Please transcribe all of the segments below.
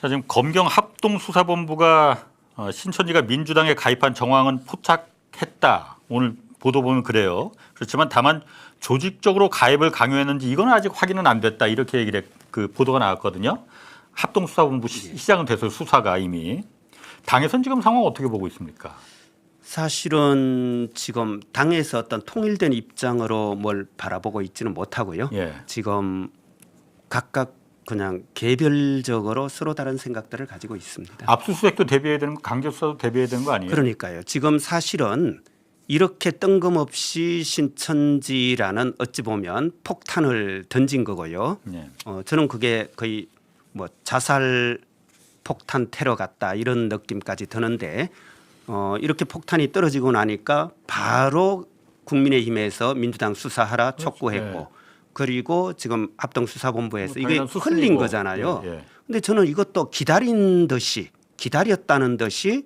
자, 지금 검경 합동수사본부가 신천지가 민주당에 가입한 정황은 포착했다. 오늘 보도 보면 그래요. 그렇지만 다만 조직적으로 가입을 강요했는지 이건 아직 확인은 안 됐다. 이렇게 얘기를 그 보도가 나왔거든요. 합동수사본부 시작은 돼서 수사가 이미. 당에서는 지금 상황 어떻게 보고 있습니까? 사실은 지금 당에서 어떤 통일된 입장으로 뭘 바라보고 있지는 못하고요. 예. 지금 각각 그냥 개별적으로 서로 다른 생각들을 가지고 있습니다. 압수수색도 대비해야 되는 거, 강제수사도 대비해야 되는 거 아니에요? 그러니까요. 지금 사실은 이렇게 뜬금없이 신천지라는 어찌 보면 폭탄을 던진 거고요. 예. 저는 그게 거의 뭐 자살 폭탄 테러 같다 이런 느낌까지 드는데 이렇게 폭탄이 떨어지고 나니까 바로 국민의힘에서 민주당 수사하라 촉구했고 예. 그리고 지금 합동수사본부에서 이게 당연한 수순이고. 흘린 거잖아요. 예. 근데 저는 이것도 기다렸다는 듯이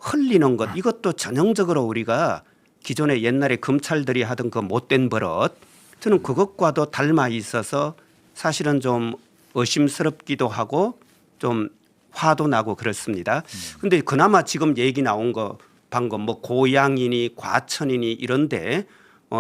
흘리는 것 이것도 전형적으로 우리가 기존에 옛날에 검찰들이 하던 그 못된 버릇 저는 그것과도 닮아 있어서 사실은 좀 의심스럽기도 하고 좀 화도 나고 그렇습니다. 근데 그나마 지금 얘기 나온 거 방금 뭐 고양이니 과천이니 이런데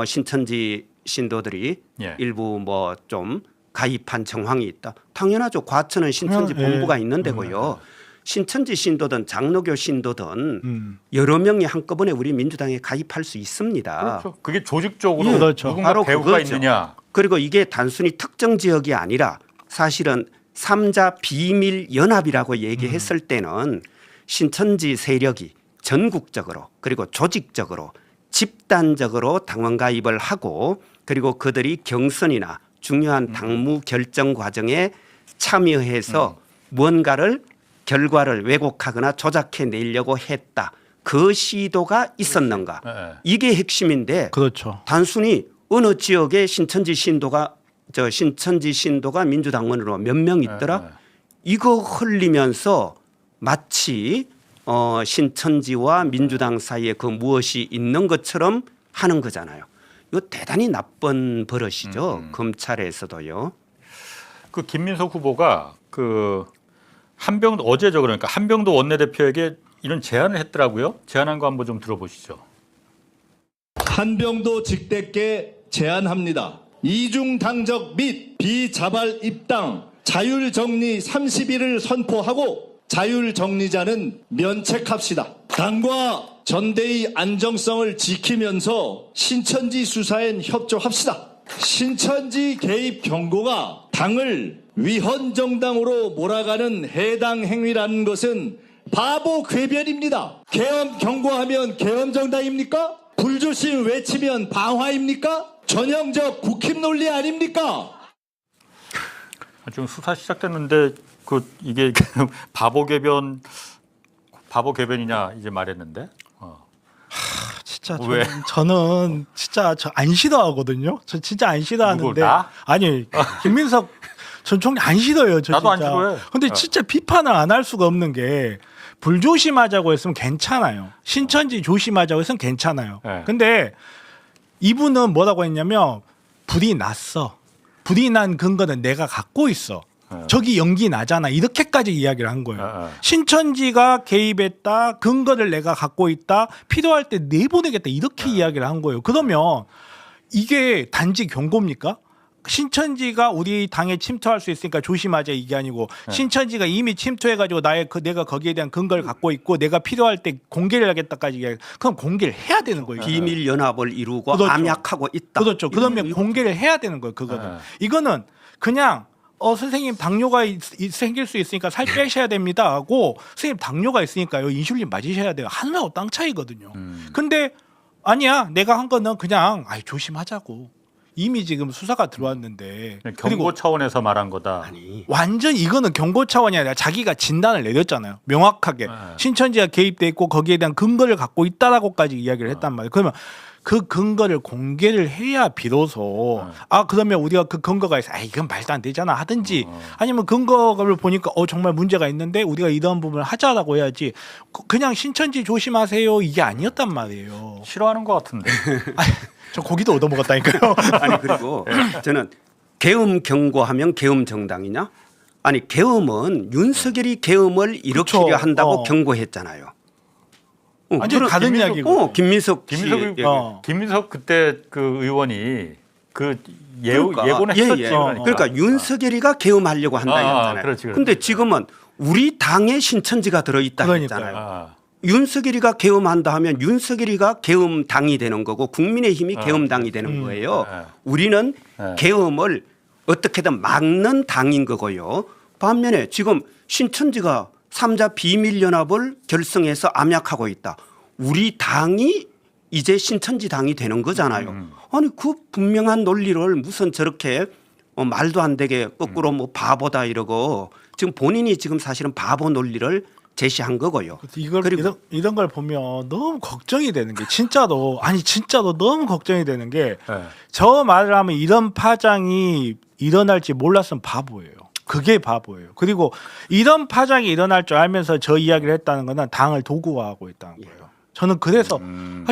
신천지 신도들이 예. 일부 뭐 좀 가입한 정황이 있다. 당연하죠. 과천은 신천지 본부가 있는 데고요. 신천지 신도든 장로교 신도든 여러 명이 한꺼번에 우리 민주당에 가입할 수 있습니다. 그렇죠. 그게 조직적으로 예, 그렇죠. 누군가 바로 배후가 그거죠. 있느냐. 그리고 이게 단순히 특정 지역이 아니라 사실은 삼자 비밀 연합이라고 얘기했을 때는 신천지 세력이 전국적으로 그리고 조직적으로 집단적으로 당원 가입을 하고 그리고 그들이 경선이나 중요한 당무 결정 과정에 참여해서 무언가를 결과를 왜곡하거나 조작해 내려고 했다. 그 시도가 있었는가? 예. 이게 핵심인데 그렇죠. 단순히 어느 지역에 신천지 신도가 민주당원으로 몇 명 있더라. 이거 흘리면서 마치 신천지와 민주당 사이에 그 무엇이 있는 것처럼 하는 거잖아요. 이거 대단히 나쁜 버릇이죠. 검찰에서도요. 그 김민석 후보가 그 한병도 어제죠. 그러니까 한병도 원내대표에게 이런 제안을 했더라고요. 제안한 거 한번 좀 들어보시죠. 한병도 직대께 제안합니다. 이중 당적 및 비자발 입당 자율정리 30일을 선포하고 자율정리자는 면책합시다. 당과 전대의 안정성을 지키면서 신천지 수사엔 협조합시다. 신천지 개입 경고가 당을 위헌정당으로 몰아가는 해당 행위라는 것은 바보 궤변입니다. 계엄 경고하면 계엄정당입니까? 불조심 외치면 방화입니까? 전형적 국힘 논리 아닙니까? 지금 수사 시작됐는데 이게 바보 개변이냐 이제 말했는데. 진짜 왜? 저는 진짜 안 싫어하거든요. 저 진짜 안 싫어하는데. 누구, 나? 아니 김민석 전 총리 안 싫어요. 저 나도 진짜. 안 싫어해. 근데 진짜 비판을 안 할 수가 없는 게 불조심하자고 했으면 괜찮아요. 신천지 조심하자고 했으면 괜찮아요. 네. 근데 이분은 뭐라고 했냐면 불이 났어. 불이 난 근거는 내가 갖고 있어. 저기 연기 나잖아. 이렇게까지 이야기를 한 거예요. 신천지가 개입했다. 근거를 내가 갖고 있다. 필요할 때 내보내겠다. 이렇게 이야기를 한 거예요. 그러면 이게 단지 경고입니까? 신천지가 우리 당에 침투할 수 있으니까 조심하자 이게 아니고 신천지가 이미 침투해가지고 내가 거기에 대한 근거를 갖고 있고 내가 필요할 때 공개를 하겠다까지 이야기. 그럼 공개를 해야 되는 거예요. 비밀 연합을 이루고 그렇죠. 암약하고 있다. 그렇죠. 그러면 공개를 해야 되는 거예요. 그거는. 이거는 그냥 선생님 당뇨가 생길 수 있으니까 살 빼셔야 됩니다 하고 선생님 당뇨가 있으니까요 인슐린 맞으셔야 돼요. 하늘하고 땅 차이거든요. 근데 아니야 내가 한 거는 그냥 조심하자고. 이미 지금 수사가 들어왔는데 경고 그리고 차원에서 말한 거다. 아니 완전 이거는 경고 차원이 아니라 자기가 진단을 내렸잖아요. 명확하게 신천지가 개입돼 있고 거기에 대한 근거를 갖고 있다라고까지 이야기를 했단 말이에요. 그러면 그 근거를 공개를 해야 비로소 그러면 우리가 그 근거가 있어 이건 말도 안 되잖아 하든지 아니면 근거를 보니까 정말 문제가 있는데 우리가 이런 부분을 하자라고 해야지 그냥 신천지 조심하세요 이게 아니었단 말이에요. 싫어하는 것 같은데. 저 고기도 얻어먹었다니까요. 아니 그리고 저는 계엄 경고하면 계엄 정당이냐? 아니 계엄은 윤석열이 계엄을 일으키려 그쵸. 한다고 경고했잖아요. 완전 다른 이야기고. 김민석 김민석 그때 그 의원이 그 그러니까, 예고는 했었지. 그러니까 윤석열이가 계엄하려고 한다 했잖아요. 그렇지. 근데 지금은 우리 당에 신천지가 들어있다 그러니까요. 했잖아요. 윤석열이가 계엄한다 하면 윤석열이가 계엄당이 되는 거고 국민의힘이 계엄당이 되는 거예요. 우리는 계엄을 어떻게든 막는 당인 거고요. 반면에 지금 신천지가 3자 비밀연합을 결성해서 암약하고 있다. 우리 당이 이제 신천지 당이 되는 거잖아요. 아니 그 분명한 논리를 무슨 저렇게 말도 안 되게 거꾸로 뭐 바보다 이러고 지금 본인이 지금 사실은 바보 논리를 제시한 거고요. 그리고 이런 걸 보면 너무 걱정이 되는 게 진짜로 너무 걱정이 되는 게 저 말을 하면 이런 파장이 일어날지 몰랐으면 바보예요. 그게 바보예요. 그리고 이런 파장이 일어날 줄 알면서 저 이야기를 했다는 거는 당을 도구화하고 있다는 거예요. 저는 그래서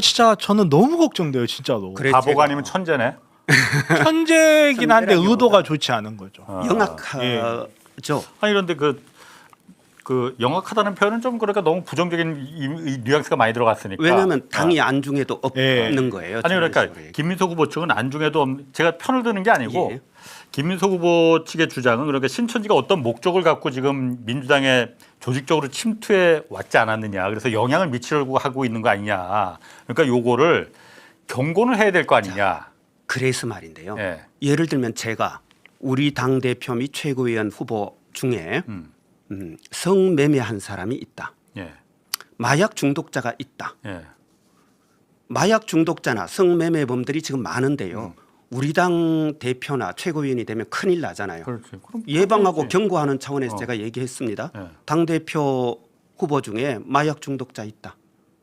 진짜 저는 너무 걱정돼요, 진짜로. 바보가 아니면 천재네. 천재긴 한데 의도가 좋지 않은 거죠. 영악하죠. 아니 그런데 그 영악하다는 표현은 좀 그러니까 너무 부정적인 이 뉘앙스가 많이 들어갔으니까. 왜냐하면 당이 안중에도 없는 거예요. 아니 그러니까 김민석 후보 측은 안중에도 제가 편을 드는 게 아니고 김민석 후보 측의 주장은 그러니까 신천지가 어떤 목적을 갖고 지금 민주당에 조직적으로 침투해 왔지 않았느냐. 그래서 영향을 미치려고 하고 있는 거 아니냐. 그러니까 요거를 경고는 해야 될 거 아니냐. 그래서 말인데요. 예를 들면 제가 우리 당 대표 및 최고위원 후보 중에 성매매한 사람이 있다. 마약 중독자가 있다. 마약 중독자나 성매매범들이 지금 많은데요. 우리 당 대표나 최고위원이 되면 큰일 나잖아요. 그렇지. 그럼 예방하고 경고하는 차원에서 제가 얘기했습니다. 당 대표 후보 중에 마약 중독자 있다.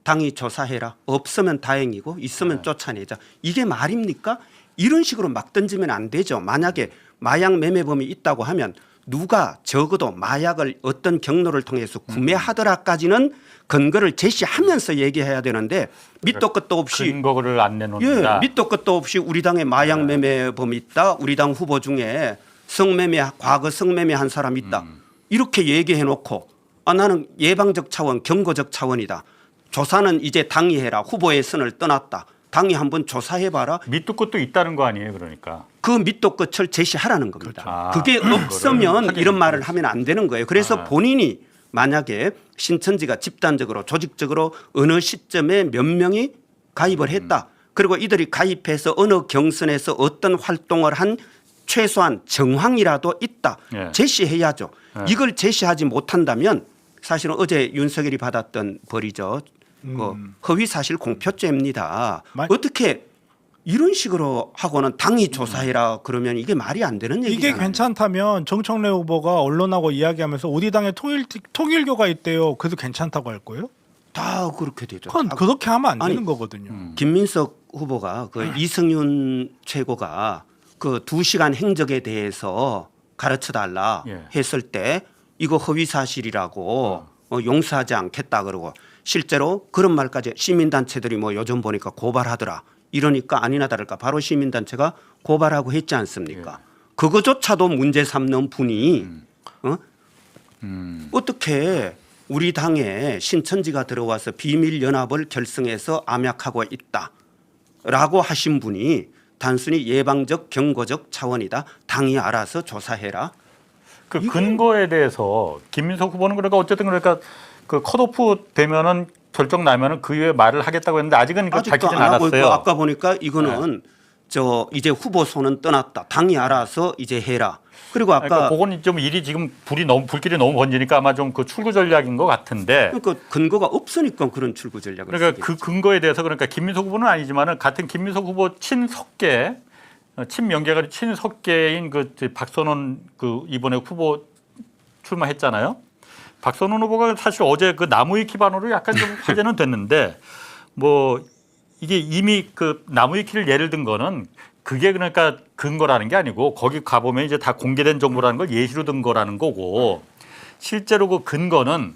당이 조사해라. 없으면 다행이고 있으면 쫓아내자. 이게 말입니까? 이런 식으로 막 던지면 안 되죠. 만약에 마약 매매범이 있다고 하면 누가 적어도 마약을 어떤 경로를 통해서 구매하더라까지는 근거를 제시하면서 얘기해야 되는데 밑도 끝도 없이 근거를 안 내놓는다. 밑도 끝도 없이 우리 당에 마약 매매범이 있다. 우리 당 후보 중에 과거 성매매한 사람 있다. 이렇게 얘기해 놓고 나는 예방적 차원, 경고적 차원이다. 조사는 이제 당이 해라. 후보의 선을 떠났다. 당이 한번 조사해봐라. 밑도 끝도 있다는 거 아니에요, 그러니까. 그 밑도 끝을 제시하라는 겁니다. 그게 없으면 이런 말을 하면 안 되는 거예요. 그래서 본인이 만약에 신천지가 집단적으로 조직적으로 어느 시점에 몇 명이 가입을 했다. 그리고 이들이 가입해서 어느 경선에서 어떤 활동을 한 최소한 정황이라도 있다. 제시해야죠. 이걸 제시하지 못한다면 사실은 어제 윤석열이 받았던 벌이죠. 허위사실 공표죄입니다. 어떻게 이런 식으로 하고는 당이 조사해라 그러면 이게 말이 안 되는 얘기잖아요. 이게 괜찮다면 정청래 후보가 언론하고 이야기하면서 우리 당에 통일교가 있대요. 그래도 괜찮다고 할 거예요? 다 그렇게 되죠. 그건 그렇게 하면 안 되는 거거든요. 김민석 후보가 그 이승윤 최고가 그 2시간 행적에 대해서 가르쳐달라 했을 때 이거 허위사실이라고 용서하지 않겠다 그러고 실제로 그런 말까지 시민단체들이 뭐 요즘 보니까 고발하더라. 이러니까 아니나 다를까 바로 시민단체가 고발하고 했지 않습니까? 그거조차도 문제 삼는 분이 어떻게 우리 당에 신천지가 들어와서 비밀연합을 결성해서 암약하고 있다라고 하신 분이 단순히 예방적 경고적 차원이다. 당이 알아서 조사해라. 그 근거에 대해서 김민석 후보는 그러니까 어쨌든 그러니까 그 컷오프 되면은 결정 나면은 그 이후에 말을 하겠다고 했는데 아직은 이거 밝히진 않았어요. 아까 보니까 이거는 저 이제 후보 손은 떠났다. 당이 알아서 이제 해라. 그리고 아까 그러니까 그건 좀 일이 지금 불길이 너무 번지니까 아마 좀 그 출구 전략인 것 같은데. 그러니까 근거가 없으니까 그런 출구 전략을. 그러니까 그 근거에 대해서 그러니까 김민석 후보는 아니지만은 같은 김민석 후보 친석계 친명계가 친석계인 그 박선원 그 이번에 후보 출마했잖아요. 박선원 후보가 사실 어제 그 나무위키 반으로 약간 좀 화제는 됐는데 뭐 이게 이미 그 나무위키를 예를 든 거는 그게 그러니까 근거라는 게 아니고 거기 가보면 이제 다 공개된 정보라는 걸 예시로 든 거라는 거고 실제로 그 근거는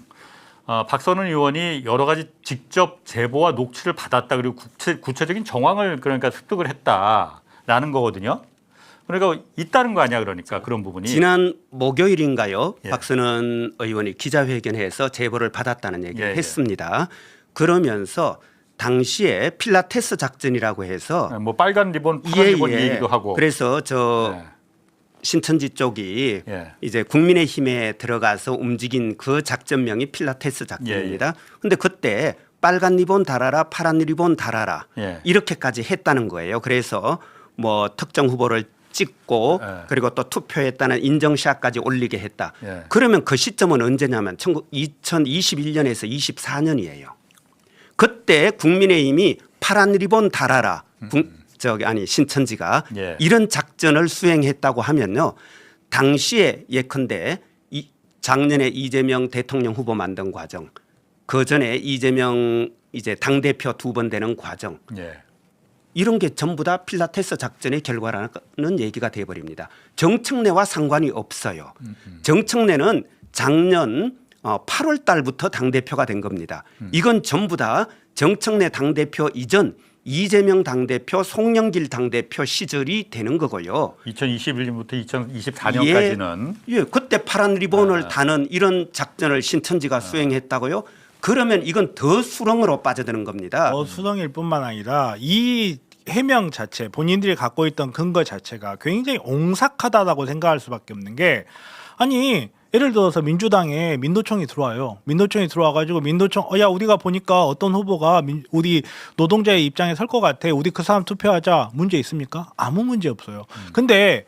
박선원 의원이 여러 가지 직접 제보와 녹취를 받았다 그리고 구체적인 정황을 그러니까 습득을 했다라는 거거든요. 그러니까 있다는 거 아니야 그러니까 그런 부분이. 지난 목요일인가요? 예. 박선원 의원이 기자회견해서 제보를 받았다는 얘기를 예, 예. 했습니다. 그러면서 당시에 필라테스 작전이라고 해서 뭐 빨간 리본, 파란 리본 이 얘기도 하고. 그래서 저 예. 신천지 쪽이 예. 이제 국민의힘에 들어가서 움직인 그 작전명이 필라테스 작전입니다. 그런데 그때 빨간 리본 달아라, 파란 리본 달아라 예. 이렇게까지 했다는 거예요. 그래서 뭐 특정 후보를 찍고 예. 그리고 또 투표했다는 인정샷까지 올리게 했다. 예. 그러면 그 시점은 언제냐면 2021년에서 24년이에요. 그때 국민의힘이 파란 리본 달아라. 신천지가 예. 이런 작전을 수행했다고 하면요. 당시에 예컨대 작년에 이재명 대통령 후보 만든 과정, 그 전에 이재명 이제 당 대표 2번 되는 과정, 예. 이런 게 전부 다 필라테스 작전의 결과라는 얘기가 돼버립니다. 정청래와 상관이 없어요. 정청래는 작년 8월 달부터 당대표가 된 겁니다. 이건 전부 다 정청래 당대표 이전 이재명 당대표, 송영길 당대표 시절이 되는 거고요. 2021년부터 2024년까지는 예, 그때 파란 리본을 다는 이런 작전을 신천지가 수행했다고요? 그러면 이건 더 수렁으로 빠져드는 겁니다. 수렁일 뿐만 아니라 이 해명 자체 본인들이 갖고 있던 근거 자체가 굉장히 옹색하다라고 생각할 수밖에 없는 게 아니 예를 들어서 민주당에 민노총이 들어와요. 민노총이 들어와가지고 민노총 야 우리가 보니까 어떤 후보가 우리 노동자의 입장에 설 것 같아. 우리 그 사람 투표하자. 문제 있습니까? 아무 문제 없어요. 근데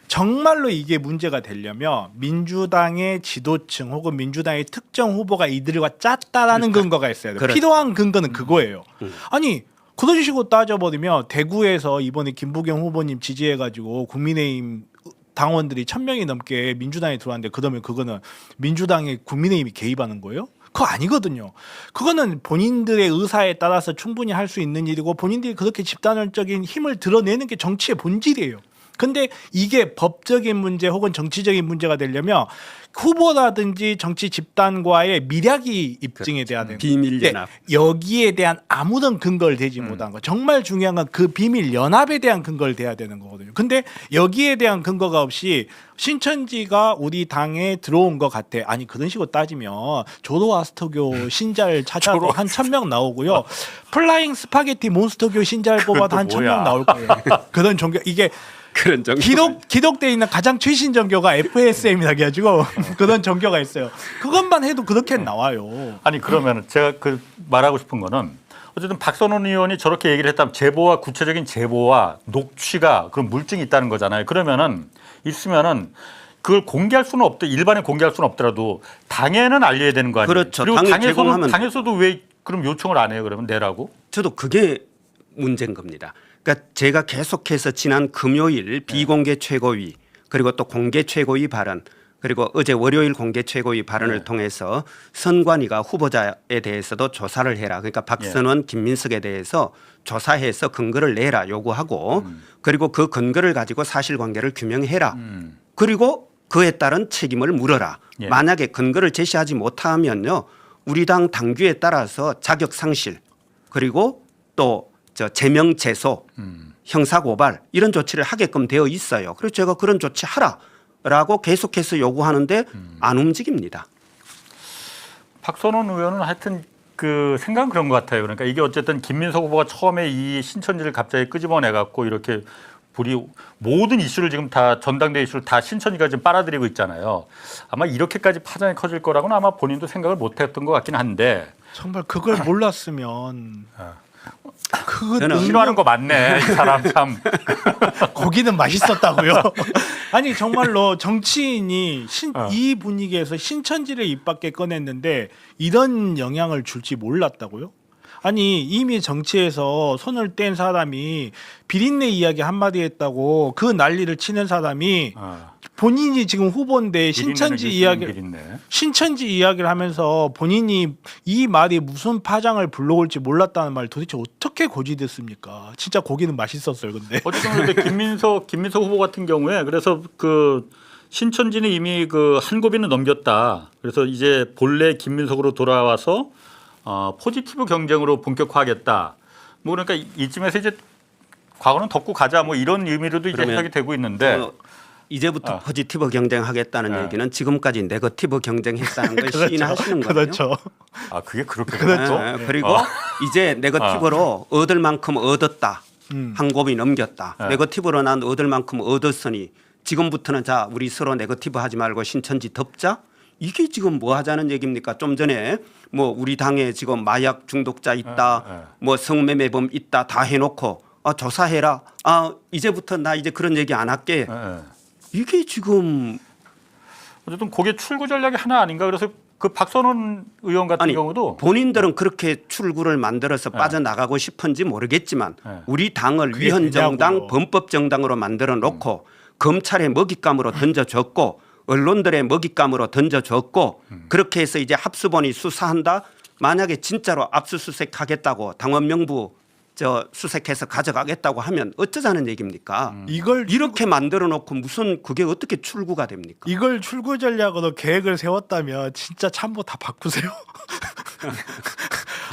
정말로 이게 문제가 되려면 민주당의 지도층 혹은 민주당의 특정 후보가 이들과 짰다라는 근거가 있어야 돼요. 그렇죠. 필요한 근거는 그거예요. 아니 그런 식으로 따져버리면 대구에서 이번에 김부겸 후보님 지지해가지고 국민의힘 당원들이 1,000명이 넘게 민주당에 들어왔는데 그러면 그거는 민주당의 국민의힘이 개입하는 거예요? 그거 아니거든요. 그거는 본인들의 의사에 따라서 충분히 할 수 있는 일이고 본인들이 그렇게 집단적인 힘을 드러내는 게 정치의 본질이에요. 근데 이게 법적인 문제 혹은 정치적인 문제가 되려면 후보라든지 정치 집단과의 미략이 입증이 돼야 되는 비밀 근데 연합. 여기에 대한 아무런 근거를 대지 못한 거. 정말 중요한 건 그 비밀 연합에 대한 근거를 대야 되는 거거든요. 근데 여기에 대한 근거가 없이 신천지가 우리 당에 들어온 것 같아. 아니 그런 식으로 따지면 조로아스터교 신자를 찾아도 한 1,000명 나오고요. 플라잉 스파게티 몬스터교 신자를 뽑아도 한 1,000명 나올 거예요. 그런 종교 이게 그런 정도. 기독돼 있는 가장 최신 종교가 FSM이라 해가지고 그런 종교가 있어요. 그것만 해도 그렇게 나와요. 아니 그러면 제가 그 말하고 싶은 거는 어쨌든 박선원 의원이 저렇게 얘기를 했다면 제보와 구체적인 제보와 녹취가 그런 물증이 있다는 거잖아요. 그러면은 있으면은 그걸 공개할 수는 없더 일반에 공개할 수는 없더라도 당에는 알려야 되는 거 아니에요. 그렇죠. 그리고 당에 제공하면 당에서도 왜 그럼 요청을 안 해요? 그러면 내라고? 저도 그게 문제인 겁니다. 그러니까 제가 계속해서 지난 금요일 비공개 최고위 그리고 또 공개 최고위 발언 그리고 어제 월요일 공개 최고위 발언을 통해서 선관위가 후보자에 대해서도 조사를 해라. 그러니까 박선원, 김민석에 대해서 조사해서 근거를 내라 요구하고 그리고 그 근거를 가지고 사실관계를 규명해라. 그리고 그에 따른 책임을 물어라. 예. 만약에 근거를 제시하지 못하면요. 우리 당 당규에 따라서 자격 상실 그리고 또 제명 제소, 형사 고발 이런 조치를 하게끔 되어 있어요. 그래서 제가 그런 조치 하라라고 계속해서 요구하는데 안 움직입니다. 박선원 의원은 하여튼 그 생각은 그런 것 같아요. 그러니까 이게 어쨌든 김민석 후보가 처음에 이 신천지를 갑자기 끄집어내 갖고 이렇게 모든 이슈를 지금 다 전당대 이슈를 다 신천지가 지금 빨아들이고 있잖아요. 아마 이렇게까지 파장이 커질 거라고는 아마 본인도 생각을 못했던 것 같긴 한데. 정말 그걸 몰랐으면 저는 싫어하는 거 맞네. 이 사람 참. 고기는 맛있었다고요. 아니 정말로 정치인이 이 분위기에서 신천지를 입 밖에 꺼냈는데 이런 영향을 줄지 몰랐다고요? 아니 이미 정치에서 손을 뗀 사람이 비린내 이야기 한마디 했다고 그 난리를 치는 사람이 본인이 지금 후보인데 신천지 이야기를 하면서 본인이 이 말이 무슨 파장을 불러올지 몰랐다는 말 도대체 어떻게 고지됐습니까? 진짜 고기는 맛있었어요, 근데. 어쨌든 근데 김민석 후보 같은 경우에 그래서 그 신천지는 이미 그 한 고비는 넘겼다. 그래서 이제 본래 김민석으로 돌아와서 포지티브 경쟁으로 본격화하겠다. 뭐 그러니까 이쯤에서 이제 과거는 덮고 가자 뭐 이런 의미로도 이제 그러면 해석이 되고 있는데 이제부터 포지티브 경쟁하겠다는 네. 얘기는 지금까지 네거티브 경쟁했다는 걸 시인하시는 거예요. 그렇죠. 아 그게 그렇게 그렇죠. 됐죠? 그리고 이제 네거티브로 얻을 만큼 얻었다. 한 곱이 넘겼다. 네. 네거티브로 난 얻을 만큼 얻었으니 지금부터는 자 우리 서로 네거티브 하지 말고 신천지 덮자. 이게 지금 뭐 하자는 얘기입니까? 좀 전에 뭐 우리 당에 지금 마약 중독자 있다. 뭐 성매매범 있다. 다 해놓고 조사해라. 이제부터 나 이제 그런 얘기 안 할게. 이게 지금 어쨌든 그게 출구 전략이 하나 아닌가 그래서 그 박선원 의원 같은 경우도 본인들은 그렇게 출구를 만들어서 빠져나가고 싶은지 모르겠지만 우리 당을 그게 위헌정당 되냐고요. 범법정당으로 만들어 놓고 검찰의 먹잇감으로 던져줬고 언론들의 먹잇감으로 던져줬고 그렇게 해서 이제 합수본이 수사한다. 만약에 진짜로 압수수색하겠다고 당원 명부 수색해서 가져가겠다고 하면 어쩌자는 얘기입니까? 이걸 이렇게 만들어 놓고 무슨 그게 어떻게 출구가 됩니까? 이걸 출구 전략으로 계획을 세웠다면 진짜 참모 다 바꾸세요.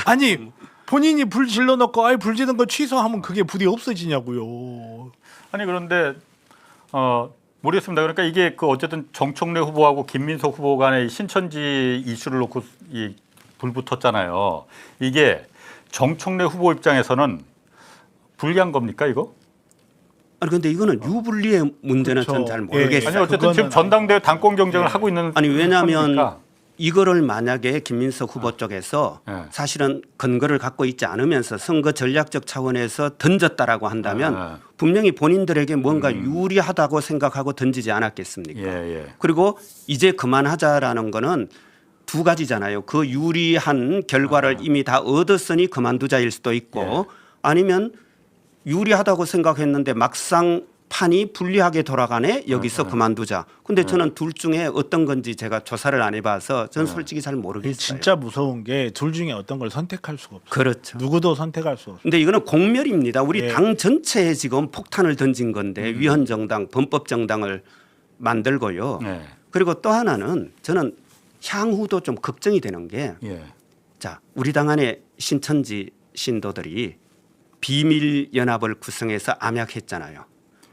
아니 본인이 불 질러놓고 아예 불 지른 거 취소하면 그게 불이 없어지냐고요. 아니 그런데 모르겠습니다. 그러니까 이게 그 어쨌든 정청래 후보하고 김민석 후보 간의 신천지 이슈를 놓고 이 불 붙었잖아요. 이게 정청래 후보 입장에서는 불리한 겁니까 이거? 아니 근데 이거는 유불리의 문제는 그렇죠. 전 잘 예. 모르겠어요. 아니 어쨌든 그거는 지금 전당대회 당권 경쟁을 하고 있는 아니 왜냐하면 상황이니까. 이거를 만약에 김민석 후보 쪽에서 네. 사실은 근거를 갖고 있지 않으면서 선거 전략적 차원에서 던졌다라고 한다면 네. 분명히 본인들에게 뭔가 유리하다고 생각하고 던지지 않았겠습니까? 예. 그리고 이제 그만하자라는 거는 두 가지잖아요. 그 유리한 결과를 이미 다 얻었으니 그만두자일 수도 있고 예. 아니면 유리하다고 생각했는데 막상 판이 불리하게 돌아가네 여기서 그만두자. 근데 저는 둘 중에 어떤 건지 제가 조사를 안 해봐서 저는 솔직히 잘 이게 모르겠어요. 진짜 무서운 게 둘 중에 어떤 걸 선택할 수가 없어요. 그렇죠. 누구도 선택할 수 없어요. 근데 이거는 공멸입니다. 우리 예. 당 전체에 지금 폭탄을 던진 건데 위헌정당, 범법정당을 만들고요. 네. 그리고 또 하나는 저는 향후도 좀 걱정이 되는 게 예. 자, 우리 당 안에 신천지 신도들이 비밀 연합을 구성해서 암약했잖아요.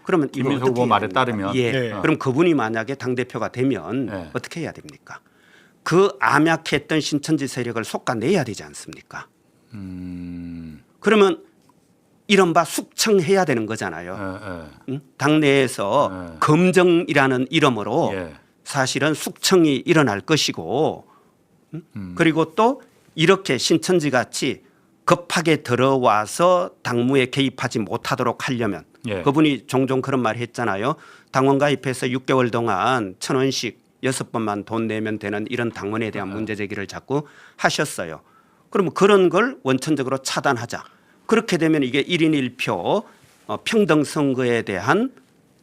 그러면 이거 김민석 어떻게 후보 해야 말에 됩니까? 따르면. 예. 네. 그럼 그분이 만약에 당 대표가 되면 네. 어떻게 해야 됩니까? 그 암약했던 신천지 세력을 솎아내야 되지 않습니까? 그러면 이른바 숙청해야 되는 거잖아요. 응? 당내에서 검정이라는 이름으로 예. 사실은 숙청이 일어날 것이고 그리고 또 이렇게 신천지 같이 급하게 들어와서 당무에 개입하지 못하도록 하려면 예. 그분이 종종 그런 말 했잖아요. 당원 가입해서 6개월 동안 1,000원씩 6번만 돈 내면 되는 이런 당원에 대한 문제 제기를 자꾸 하셨어요. 그러면 그런 걸 원천적으로 차단하자. 그렇게 되면 이게 1인 1표 평등 선거에 대한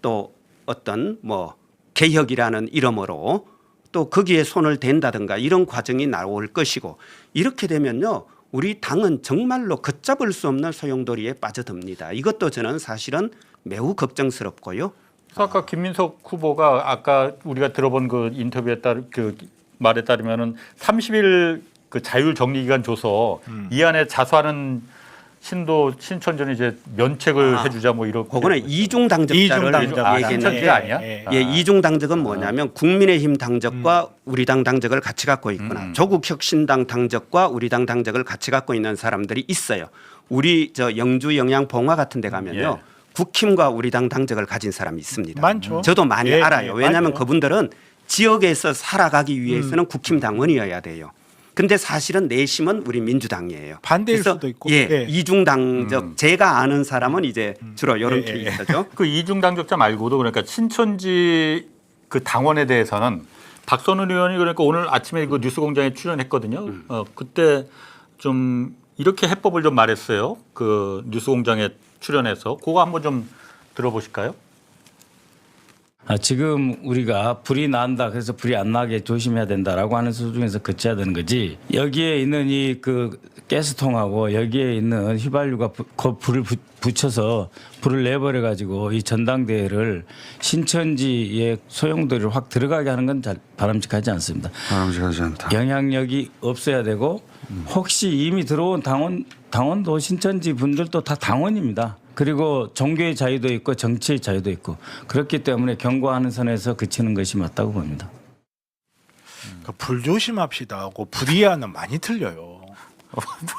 또 어떤 뭐 개혁이라는 이름으로 또 거기에 손을 댄다든가 이런 과정이 나올 것이고 이렇게 되면요. 우리 당은 정말로 걷잡을 수 없는 소용돌이에 빠져듭니다. 이것도 저는 사실은 매우 걱정스럽고요. 그래서 아까 김민석 후보가 아까 우리가 들어본 그 인터뷰에 따른 그 말에 따르면은 30일 그 자율 정리 기간 줘서 이 안에 자수하는 신천지는 이제 면책을 해주자 뭐 이런. 그거는 이중 당적자를 이중 당적. 얘기했는데 아니야? 예, 이중 당적은 뭐냐면 국민의힘 당적과 우리 당 당적을 같이 갖고 있거나 조국혁신당 당적과 우리 당 당적을 같이 갖고 있는 사람들이 있어요. 우리 영주 영양봉화 같은 데 가면요. 국힘과 우리 당 당적을 가진 사람이 있습니다. 많죠. 저도 많이 예, 알아요. 예, 왜냐하면 맞아요. 그분들은 지역에서 살아가기 위해서는 국힘 당원이어야 돼요. 근데 사실은 내심은 우리 민주당이에요. 반대일 그래서 수도 있고. 예, 예. 이중당적 제가 아는 사람은 이제 주로 이런 예, 예. 케이스죠. 그 이중 당적자 말고도 그러니까 신천지 그 당원에 대해서는 박선원 의원이 그러니까 오늘 아침에 그 뉴스공장에 출연했거든요. 그때 좀 이렇게 해법을 좀 말했어요. 그 뉴스공장에 출연해서 그거 한번 좀 들어보실까요? 지금 우리가 불이 난다 그래서 불이 안 나게 조심해야 된다라고 하는 수준에서 그쳐야 되는 거지. 여기에 있는 이 그 가스통하고 여기에 있는 휘발유가 불을 붙여서 불을 내버려 가지고 이 전당대회를 신천지의 소용돌이를 확 들어가게 하는 건 잘 바람직하지 않습니다. 바람직하지 않다. 영향력이 없어야 되고 혹시 이미 들어온 당원도 신천지 분들도 다 당원입니다. 그리고 종교의 자유도 있고 정치의 자유도 있고 그렇기 때문에 경고하는 선에서 그치는 것이 맞다고 봅니다. 그 불조심합시다 하고 불이야는 많이 틀려요.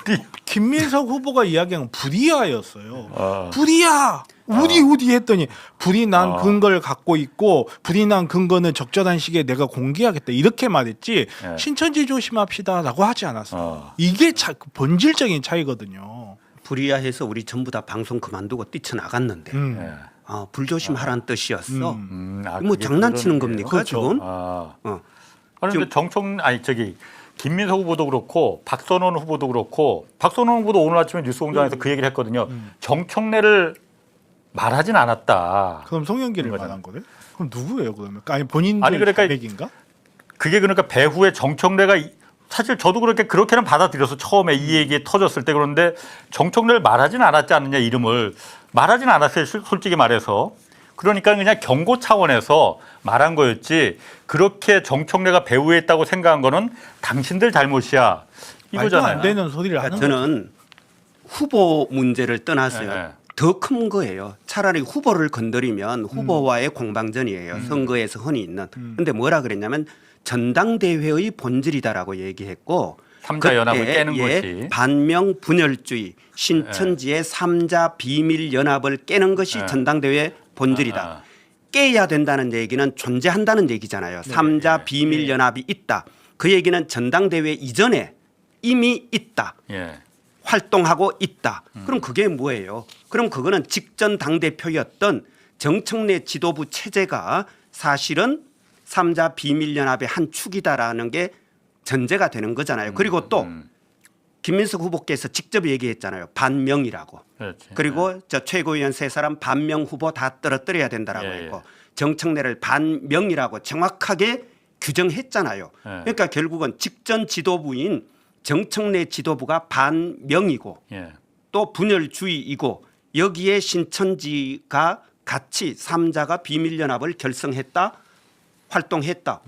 우리 김민석 후보가 이야기한 불이야였어요. 아. 불이야 우디 했더니 불이 난 근거를 갖고 있고 불이 난 근거는 적절한 시기에 내가 공개하겠다 이렇게 말했지 예. 신천지 조심합시다라고 하지 않았어요. 어. 이게 본질적인 차이거든요. 불이야해서 우리 전부 다 방송 그만두고 뛰쳐나갔는데 예. 불조심하라는 뜻이었어. 아, 뭐 그게 장난치는 그런 겁니까 그렇죠. 지금? 아. 어. 아니 근데 김민석 후보도 그렇고 박선원 후보도 그렇고 박선원 후보도 오늘 아침에 뉴스공장에서 그 얘기를 했거든요. 정청래를 말하진 않았다. 그럼 송영길을 그런 말한 거네? 그럼 누구예요 그러면? 아니 본인들 아니, 그러니까 자백인가? 그게 그러니까 배후에 정청래가 사실 저도 그렇게는 받아들여서 처음에 이 얘기 터졌을 때 그런데 정청래를 말하진 않았지 않느냐 이름을 말하진 않았어요 솔직히 말해서. 그러니까 그냥 경고 차원에서 말한 거였지 그렇게 정청래가 배후에 있다고 생각한 거는 당신들 잘못이야 말도 이거잖아요. 안 되는 소리를 하는 그러니까 거죠. 저는 후보 문제를 떠나서요. 네. 더 큰 거예요. 차라리 후보를 건드리면 후보와의 공방전이에요. 선거에서 흔히 있는. 근데 뭐라 그랬냐면 전당대회의 본질이다라고 얘기했고 삼자 연합을 그때 깨는 것이. 반명 분열주의 신천지의 삼자 비밀 연합을 깨는 것이 전당대회 본질이다. 깨야 된다는 얘기는 존재한다는 얘기잖아요. 삼자 비밀 연합이 있다. 그 얘기는 전당대회 이전에 이미 있다. 예. 활동하고 있다. 그럼 그게 뭐예요? 그럼 그거는 직전 당대표였던 정청래 지도부 체제가 사실은 삼자 비밀연합의 한 축이다라는 게 전제가 되는 거잖아요. 그리고 또 김민석 후보께서 직접 얘기했잖아요. 반명이라고. 그렇지. 그리고 저 최고위원 세 사람 반명 후보 다 떨어뜨려야 된다라고 예, 했고 정청래를 반명이라고 정확하게 규정했잖아요. 그러니까 결국은 직전 지도부인 정청래 지도부가 반명이고 예. 또 분열주의이고 여기에 신천지가 같이 삼자가 비밀연합을 결성했다, 활동했다.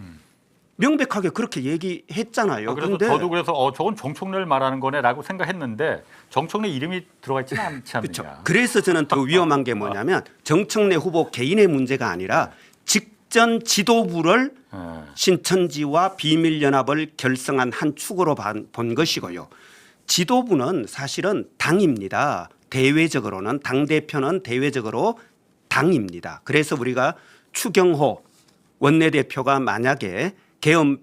명백하게 그렇게 얘기했잖아요. 그래서 그런데 저도 그래서 저건 정청래를 말하는 거네라고 생각했는데 정청래 이름이 들어가 있지는 않지 않느냐. 그렇죠. 그래서 저는 더 위험한 게 뭐냐면 정청래 후보 개인의 문제가 아니라 직전 지도부를 예. 신천지와 비밀연합을 결성한 한 축으로 본 것이고요. 지도부는 사실은 당입니다. 대외적으로는 당대표는 대외적으로 당입니다. 그래서 우리가 추경호 원내대표가 만약에 계엄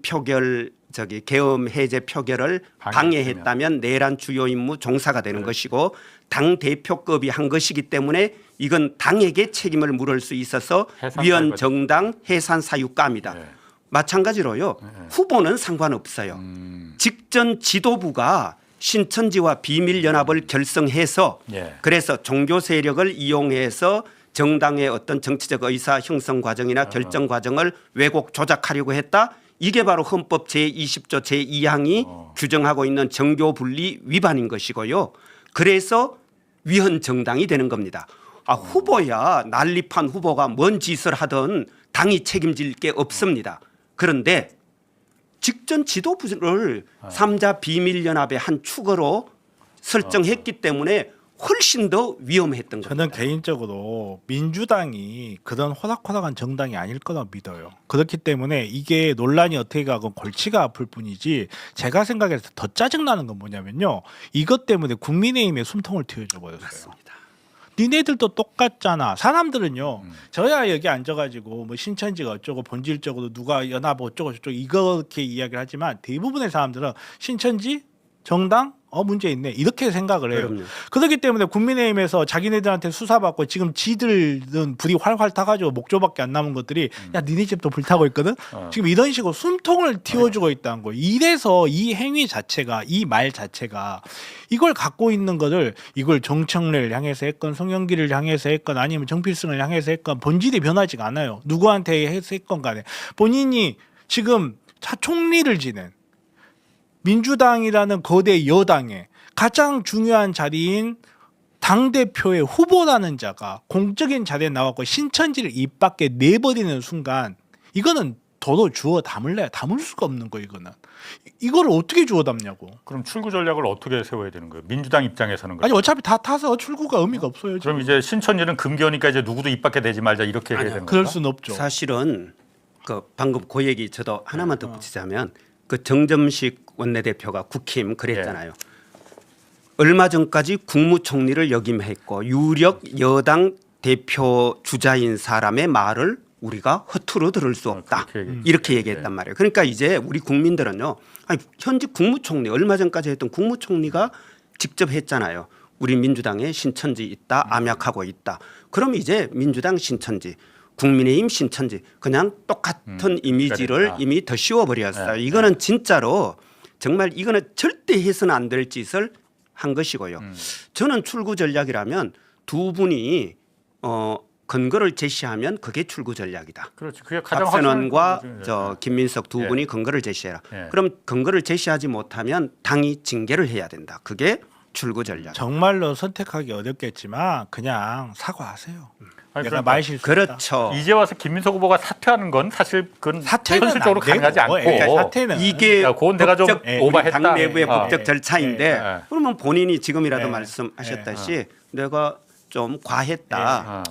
해제 표결을 방해했다면 내란 주요 임무 종사가 되는 것이고 당 대표급이 한 것이기 때문에 이건 당에게 책임을 물을 수 있어서 위헌 정당 해산 사유감이다. 네. 마찬가지로요. 후보는 상관없어요. 직전 지도부가 신천지와 비밀연합을 결성해서 예. 그래서 종교 세력을 이용해서 정당의 어떤 정치적 의사 형성 과정이나 결정 과정을 왜곡 조작하려고 했다. 이게 바로 헌법 제20조 제2항이 규정하고 있는 정교 분리 위반인 것이고요. 그래서 위헌 정당이 되는 겁니다. 후보야 난립한 후보가 뭔 짓을 하든 당이 책임질 게 없습니다. 그런데 직전 지도부를 삼자 비밀연합의 한 축으로 설정했기 때문에 훨씬 더 위험했던 겁니다. 저는 개인적으로 민주당이 그런 호락호락한 정당이 아닐 거라고 믿어요. 그렇기 때문에 이게 논란이 어떻게 가건 골치가 아플 뿐이지 제가 생각해서 더 짜증나는 건 뭐냐면요. 이것 때문에 국민의힘에 숨통을 틔워줘 버렸어요. 맞습니다. 니네들도 똑같잖아. 사람들은요. 저야 여기 앉아가지고 뭐 신천지가 어쩌고 본질적으로 누가 연합 어쩌고 저쩌고 이렇게 이야기를 하지만 대부분의 사람들은 신천지 정당 문제 있네 이렇게 생각을 해요. 그럼요. 그렇기 때문에 국민의힘에서 자기네들한테 수사받고 지금 지들은 불이 활활 타가지고 목조밖에 안 남은 것들이 야 니네 집도 불타고 있거든. 지금 이런 식으로 숨통을 틔워주고 있다는 거예요. 이래서 이 행위 자체가 이 말 자체가 이걸 갖고 있는 거를 이걸 정청래를 향해서 했건 송영길을 향해서 했건 아니면 정필승을 향해서 했건 본질이 변하지가 않아요. 누구한테 했건 간에 본인이 지금 총리를 지낸 민주당이라는 거대 여당의 가장 중요한 자리인 당대표의 후보라는 자가 공적인 자리에 나왔고 신천지를 입 밖에 내버리는 순간 이거는 도로 주워 담을래? 담을 수가 없는 거 이거는. 이걸 어떻게 주워 담냐고. 그럼 출구 전략을 어떻게 세워야 되는 거예요? 민주당 입장에서는 아니 어차피 다 타서 출구가 의미가 없어요. 지금. 그럼 이제 신천지는 금기어니까 이제 누구도 입 밖에 내지 말자 이렇게 해야 되는 그럴 건가? 수는 없죠. 사실은 그 방금 그 얘기 저도 하나만 덧붙이자면 그 정점식 원내대표가 국힘 그랬잖아요. 얼마 전까지 국무총리를 역임했고 유력 여당 대표 주자인 사람의 말을 우리가 허투루 들을 수 없다. 그렇게 얘기했죠. 이렇게 얘기했단 말이에요. 그러니까 이제 우리 국민들은요. 아니, 현직 국무총리 얼마 전까지 했던 국무총리가 직접 했잖아요. 우리 민주당에 신천지 있다, 암약하고 있다. 그럼 이제 민주당 신천지, 국민의힘 신천지 그냥 똑같은 이미지를 그러니까. 이미 더 씌워버렸어요. 네, 이거는 진짜로 정말 이거는 절대 해서는 안 될 짓을 한 것이고요. 저는 출구 전략이라면 두 분이 근거를 제시하면 그게 출구 전략이다. 그렇지. 그게 가장 박선원과 확실한 저 김민석 두 예. 분이 근거를 제시해라. 예. 그럼 근거를 제시하지 못하면 당이 징계를 해야 된다. 그게 출구 전략. 정말로 선택하기 어렵겠지만 그냥 사과하세요. 아니, 내가 그러니까 말 실수. 그렇죠. 이제 와서 김민석 후보가 사퇴하는 건 사실 그건 사퇴는 현실적으로 안 되고, 가능하지 않고 그러니까 사퇴는 이게 그러니까 그건 내가 좀 법적, 오버했다. 당 내부의 예. 법적 예. 절차인데 예. 그러면 본인이 지금이라도 예. 말씀하셨다시 내가 좀 과했다. 아,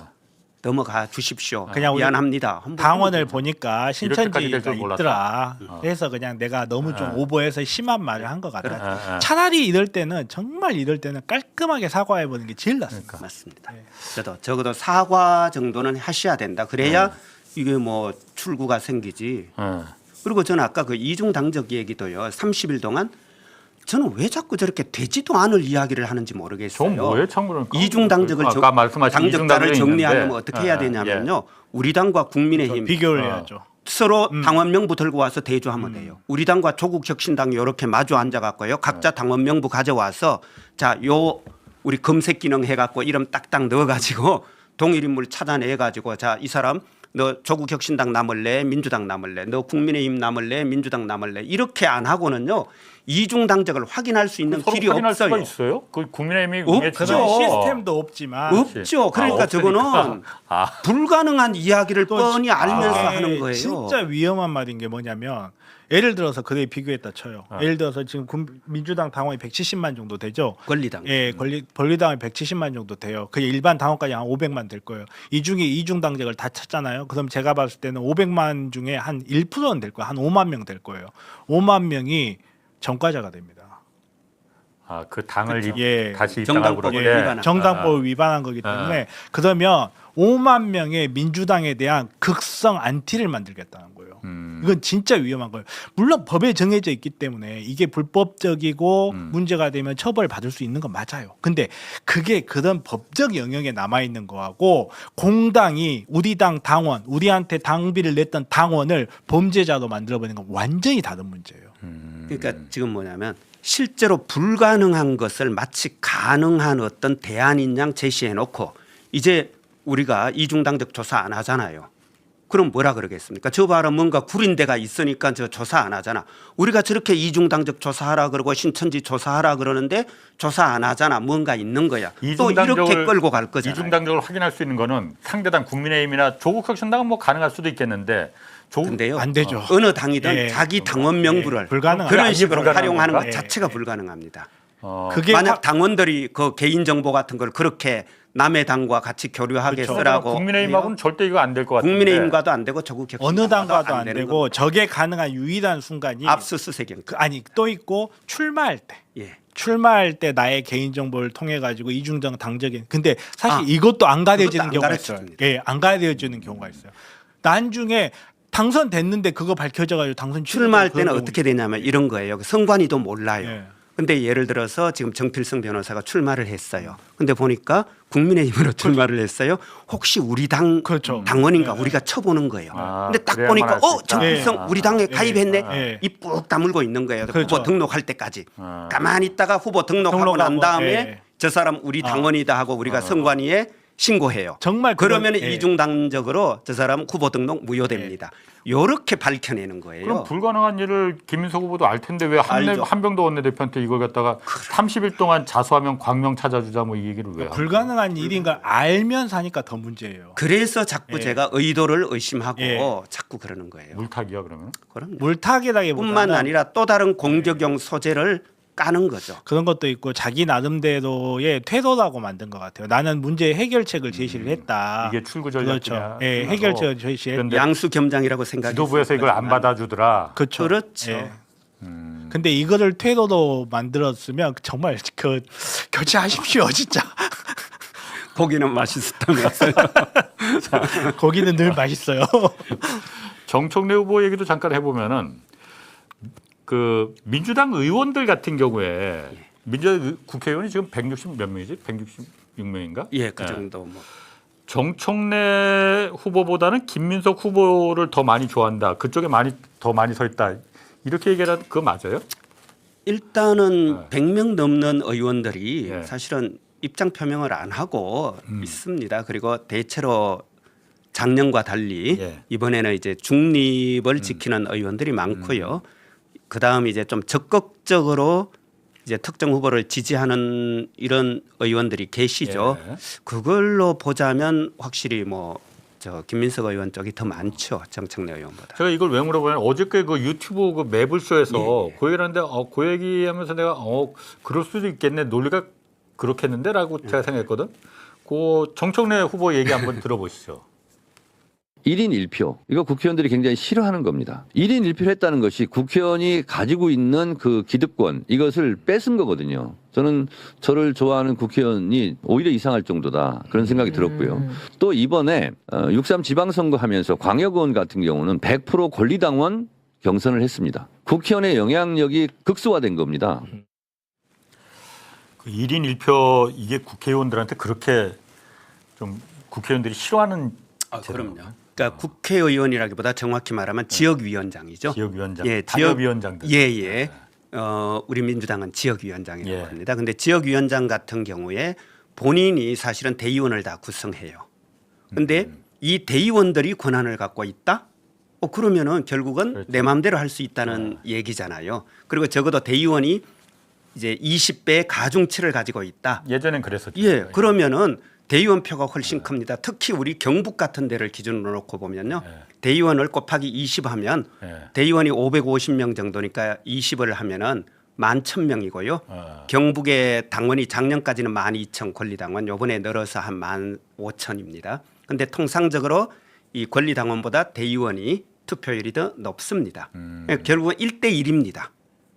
넘어가 주십시오. 그냥 우리 미안합니다. 당원을 보니까 이렇게까지 될 신천지가 줄 있더라. 그래서 그냥 내가 너무 좀 오버해서 심한 말을 한 것 같아. 차라리 이럴 때는 정말 이럴 때는 깔끔하게 사과해 보는 게 제일 낫습니다. 맞습니다. 저도 적어도 사과 정도는 하셔야 된다. 그래야 이게 뭐 출구가 생기지. 예. 그리고 저는 아까 그 이중 당적 얘기도요. 30일 동안 저는 왜 자꾸 저렇게 되지도 않을 이야기를 하는지 모르겠어요. 저 뭐에 참고는 이중 당적을 아까 말씀하신 이중 당적자를 당적이 정리하려면 있는데. 어떻게 해야 예, 되냐면요. 우리 당과 국민의힘 비교를 해야죠. 서로 당원명부 들고 와서 대조하면 돼요. 우리 당과 조국혁신당이 이렇게 마주 앉아갖고요. 각자 당원명부 가져와서 자, 요 우리 검색 기능 해갖고 이름 딱딱 넣어가지고 동일인물 찾아내가지고 자, 이 사람 너 조국혁신당 남을래 민주당 남을래 너 국민의힘 남을래 민주당 남을래 이렇게 안 하고는요. 이중 당적을 확인할 수 있는 서로 길이 확인할 없어요. 수가 있어요? 그 국민의힘이 없죠. 위에 그런 그죠. 시스템도 없지만 없죠. 그러니까 없으니까. 저거는 아. 불가능한 이야기를 뻔히 알면서 이게 하는 거예요. 진짜 위험한 말인 게 뭐냐면 예를 들어서 그대 비교했다 쳐요. 예를 들어서 지금 민주당 당원이 170만 정도 되죠. 권리당. 예, 권리당이 170만 정도 돼요. 그 일반 당원까지 한 500만 될 거예요. 이 중에 이중 당적을 다 찾잖아요. 그럼 제가 봤을 때는 500만 중에 한 1%는 될 거예요. 한 5만 명 될 거예요. 5만 명이 전과자가 됩니다. 아, 그 당을 예. 다시 입당하고 정당법을 그럴 때 위반한 정당법을 위반한 거기 때문에 그러면 5만 명의 민주당에 대한 극성 안티를 만들겠다는 거예요. 이건 진짜 위험한 거예요. 물론 법에 정해져 있기 때문에 이게 불법적이고 문제가 되면 처벌받을 수 있는 건 맞아요. 근데 그게 그런 법적 영역에 남아 있는 거하고 공당이 우리 당 당원, 우리한테 당비를 냈던 당원을 범죄자로 만들어버리는 건 완전히 다른 문제예요. 그러니까 지금 뭐냐면 실제로 불가능한 것을 마치 가능한 어떤 대안인 양 제시해 놓고 이제 우리가 이중당적 조사 안 하잖아요. 그럼 뭐라 그러겠습니까? 저 봐라 뭔가 구린 데가 있으니까 저 조사 안 하잖아. 우리가 저렇게 이중당적 조사하라 그러고 신천지 조사하라 그러는데 조사 안 하잖아. 뭔가 있는 거야. 또 이렇게 끌고 갈 거잖아요. 이중당적을 확인할 수 있는 거는 상대당 국민의힘이나 조국혁신당은 뭐 가능할 수도 있겠는데 근데요. 안 되죠. 어느 당이든 예. 자기 당원 명부를 예. 불가능하다. 그런 아예 식으로 불가능한 활용하는 것 건가? 자체가 불가능합니다. 그게 만약 당원들이 그 개인 정보 같은 걸 그렇게 남의 당과 같이 교류하게 그렇죠. 쓰라고 국민의힘하고는 절대 이거 안 될 것 같은데. 국민의힘과도 안 되고 조국혁신당과도 어느 당과도 안 되는 되고 저게 가능한 유일한 순간이 압수수색인 아니 또 있고 출마할 때. 예. 출마할 때 나의 개인 정보를 통해 가지고 이중정 당적인. 근데 사실 아, 이것도 안 가려지는 그것도 안 경우가 가르쳐줍니다. 있어요. 예, 안 가려지는 경우가 있어요. 나중에 당선됐는데 그거 밝혀져 가지고 당선 출마할 때는 그런 어떻게 되냐면 이런 거예요. 선관위도 몰라요. 예. 근데 예를 들어서 지금 정필성 변호사가 출마를 했어요. 근데 보니까 국민의힘으로 출마를 했어요. 혹시 우리 당 그렇죠. 당원인가 우리가 쳐보는 거예요. 아, 근데 딱 그래야만 보니까 알수 있다. 정필성 예. 우리 당에 가입했네. 예. 입 꾹 다물고 있는 거예요. 그렇죠. 후보 등록할 때까지. 아. 가만히 있다가 후보 등록하고 난 등록하고, 다음에 예. 저 사람 우리 당원이다 하고 우리가 선관위에 신고해요. 정말 그러면 그건- 예. 이중당적으로 저 사람 후보 등록 무효됩니다. 요렇게 밝혀내는 거예요. 그럼 불가능한 일을 김민석 후보도 알 텐데 왜 알죠. 한병도 원내대표한테 이걸 갖다가 30일 동안 자수하면 광명 찾아주자 뭐 이 얘기를 왜 하는 거야? 불가능한 일인 걸 알면서 하니까 더 문제예요. 그래서 자꾸 예. 제가 의도를 의심하고 예. 자꾸 그러는 거예요. 물타기야 그러면? 그럼요. 물타기라기보다는 뿐만 아니라 또 다른 공적용 소재를 까는 거죠. 그런 것도 있고 자기 나름대로의 태도라고 만든 것 같아요. 나는 문제 해결책을 제시를 했다. 이게 출구 그렇죠. 전략이냐? 예, 해결책을 제시했다. 그런데 양수 겸장이라고 생각이 지도부에서 이걸 안 받아주더라. 그렇죠. 그렇죠. 예. 근데 이거를 퇴로로 만들었으면 정말 그 교체하십시오 진짜. 고기는 맛있었다면서요. 거기는 늘 맛있어요. 정청래 후보 얘기도 잠깐 해보면은 그 민주당 의원들 같은 경우에 민주당 국회의원이 지금 160 몇 명이지? 166명인가? 예, 그 정도 뭐. 정청래 후보보다는 김민석 후보를 더 많이 좋아한다. 그쪽에 더 많이 서 있다. 이렇게 얘기하는 그거 맞아요? 일단은 100명 넘는 의원들이 예. 사실은 입장 표명을 안 하고 있습니다. 그리고 대체로 작년과 달리 예. 이번에는 이제 중립을 지키는 의원들이 많고요. 그 다음 이제 좀 적극적으로 이제 특정 후보를 지지하는 이런 의원들이 계시죠. 예. 그걸로 보자면 확실히 뭐 저 김민석 의원 쪽이 더 많죠. 정청래 의원보다. 제가 이걸 왜 물어보냐면 어저께 그 유튜브 그 매불쇼에서 예. 그 얘기를 하는데 그 얘기하면서 내가 그럴 수도 있겠네. 논리가 그렇겠는데라고 제가 생각했거든. 그 정청래 후보 얘기 한번 들어보시죠. 1인 1표. 이거 국회의원들이 굉장히 싫어하는 겁니다. 1인 1표를 했다는 것이 국회의원이 가지고 있는 그 기득권, 이것을 뺏은 거거든요. 저는 저를 좋아하는 국회의원이 오히려 이상할 정도다. 그런 생각이 들었고요. 또 이번에 6.3 지방선거 하면서 광역의원 같은 경우는 100% 권리당원 경선을 했습니다. 국회의원의 영향력이 극소화된 겁니다. 그 1인 1표 이게 국회의원들한테 그렇게 좀 국회의원들이 싫어하는 그럼요. 그러니까 국회의원이라기보다 정확히 말하면 지역위원장이죠. 지역위원장, 예, 당협위원장들. 예예. 우리 민주당은 지역위원장이라고 예. 합니다. 근데 지역위원장 같은 경우에 본인이 사실은 대의원을 다 구성해요. 근데 이 대의원들이 권한을 갖고 있다? 그러면은 결국은 그렇죠. 내 마음대로 할 수 있다는 얘기잖아요. 그리고 적어도 대의원이 이제 20배의 가중치를 가지고 있다. 예전엔 그랬었죠. 예, 그러면은 대의원 표가 훨씬 큽니다. 특히 우리 경북 같은 데를 기준으로 놓고 보면요. 대의원을 곱하기 20 하면 대의원이 550명 정도니까 20을 하면은 11,000명이고요. 경북의 당원이 작년까지는 12,000 권리당원, 요번에 늘어서 한 15,000입니다. 근데 통상적으로 이 권리당원보다 대의원이 투표율이 더 높습니다. 결국은 1대1입니다.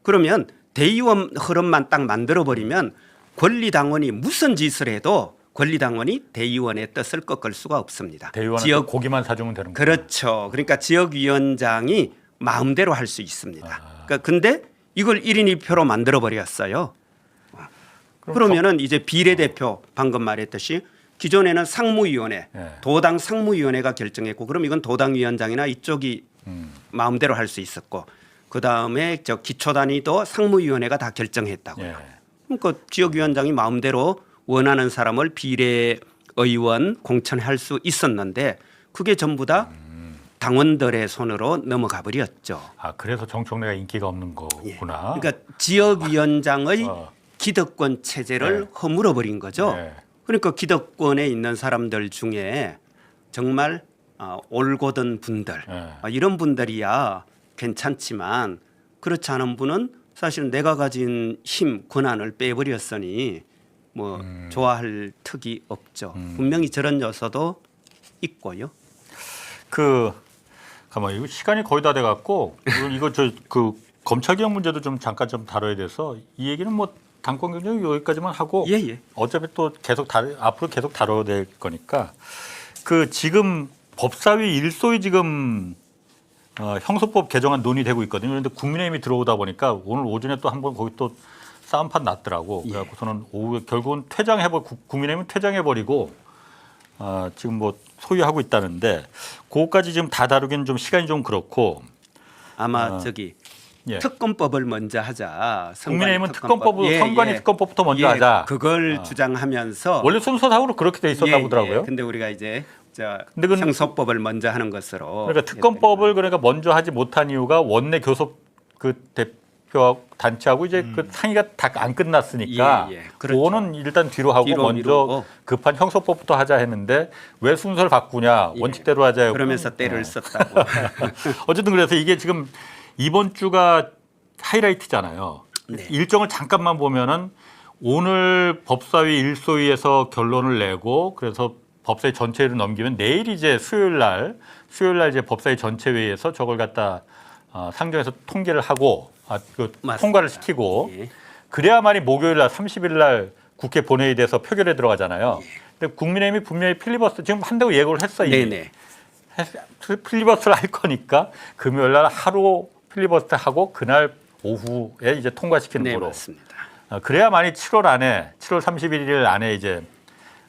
그러면 대의원 흐름만 딱 만들어버리면 권리당원이 무슨 짓을 해도 권리당원이 대의원의 뜻을 꺾을 수가 없습니다. 대의원한테 고기만 사주면 되는 거예요. 그렇죠. 그러니까 지역위원장이 마음대로 할 수 있습니다. 그러니까 근데 이걸 1인 2표로 만들어 버렸어요. 그러면은 이제 비례대표 방금 말했듯이 기존에는 상무위원회, 예. 도당 상무위원회가 결정했고 그럼 이건 도당위원장이나 이쪽이 마음대로 할 수 있었고 그 다음에 저 기초단위도 상무위원회가 다 결정했다고요. 예. 그러니까 지역위원장이 마음대로 원하는 사람을 비례의원 공천할 수 있었는데 그게 전부 다 당원들의 손으로 넘어가 버렸죠. 그래서 정청래가 인기가 없는 거구나. 그러니까 지역위원장의 어. 기득권 체제를 네. 허물어 버린 거죠. 네. 그러니까 기득권에 있는 사람들 중에 정말 올곧은 분들 네. 이런 분들이야 괜찮지만 그렇지 않은 분은 사실 내가 가진 힘 권한을 빼버렸으니 뭐 좋아할 턱이 없죠. 분명히 저런 요소도 있고요. 가만 이거 시간이 거의 다 돼갖고 이거 그 검찰개혁 문제도 좀 잠깐 좀 다뤄야 돼서 이 얘기는 뭐 당권 경쟁 여기까지만 하고 예. 어차피 또 계속 앞으로 계속 다뤄야 될 거니까 그 지금 법사위 일소위 지금 형소법 개정안 논의되고 있거든요. 그런데 국민의힘이 들어오다 보니까 오늘 오전에 또 한번 거기 또 싸움판 났더라고. 그래갖고서는 오후에 결국은 국민의힘은 퇴장해버리고 지금 뭐 소유하고 있다는데 그거까지 지금 다 다루기는 좀 시간이 좀 그렇고 아마 저기 예. 특검법을 먼저 하자. 국민의힘은 선관위 특검법부터 먼저 하자. 그걸 주장하면서 원래 순서상으로 그렇게 돼 있었나 보더라고요. 근데 우리가 이제 근데 그건 형소법을 먼저 하는 것으로. 그러니까 특검법을 그러니까 먼저 하지 못한 이유가 원내 교섭 그 대표 단체하고 이제 그 상의가 다 안 끝났으니까 그렇죠. 그거는 일단 뒤로 하고 뒤로 먼저 미루고. 급한 형소법부터 하자 했는데 왜 순서를 바꾸냐 원칙대로 하자. 그러면서 때를 썼다고. 어쨌든 그래서 이게 지금 이번 주가 하이라이트잖아요. 네. 일정을 잠깐만 보면은 오늘 법사위 일소위에서 결론을 내고 그래서 법사위 전체회를 넘기면 내일 이제 수요일 날 이제 법사위 전체 회의에서 저걸 갖다 상정해서 통계를 하고 맞습니다. 통과를 시키고 예. 그래야만이 목요일 날 30일 날 국회 본회의에 대해서 표결에 들어가잖아요. 근데 국민의힘이 분명히 필리버스터 지금 한다고 예고를 했어 이미. 네네. 필리버스터를 할 거니까 금요일 날 하루 필리버스터 하고 그날 오후에 이제 통과시키는 네, 거로. 맞습니다. 그래야만이 7월 31일 안에 이제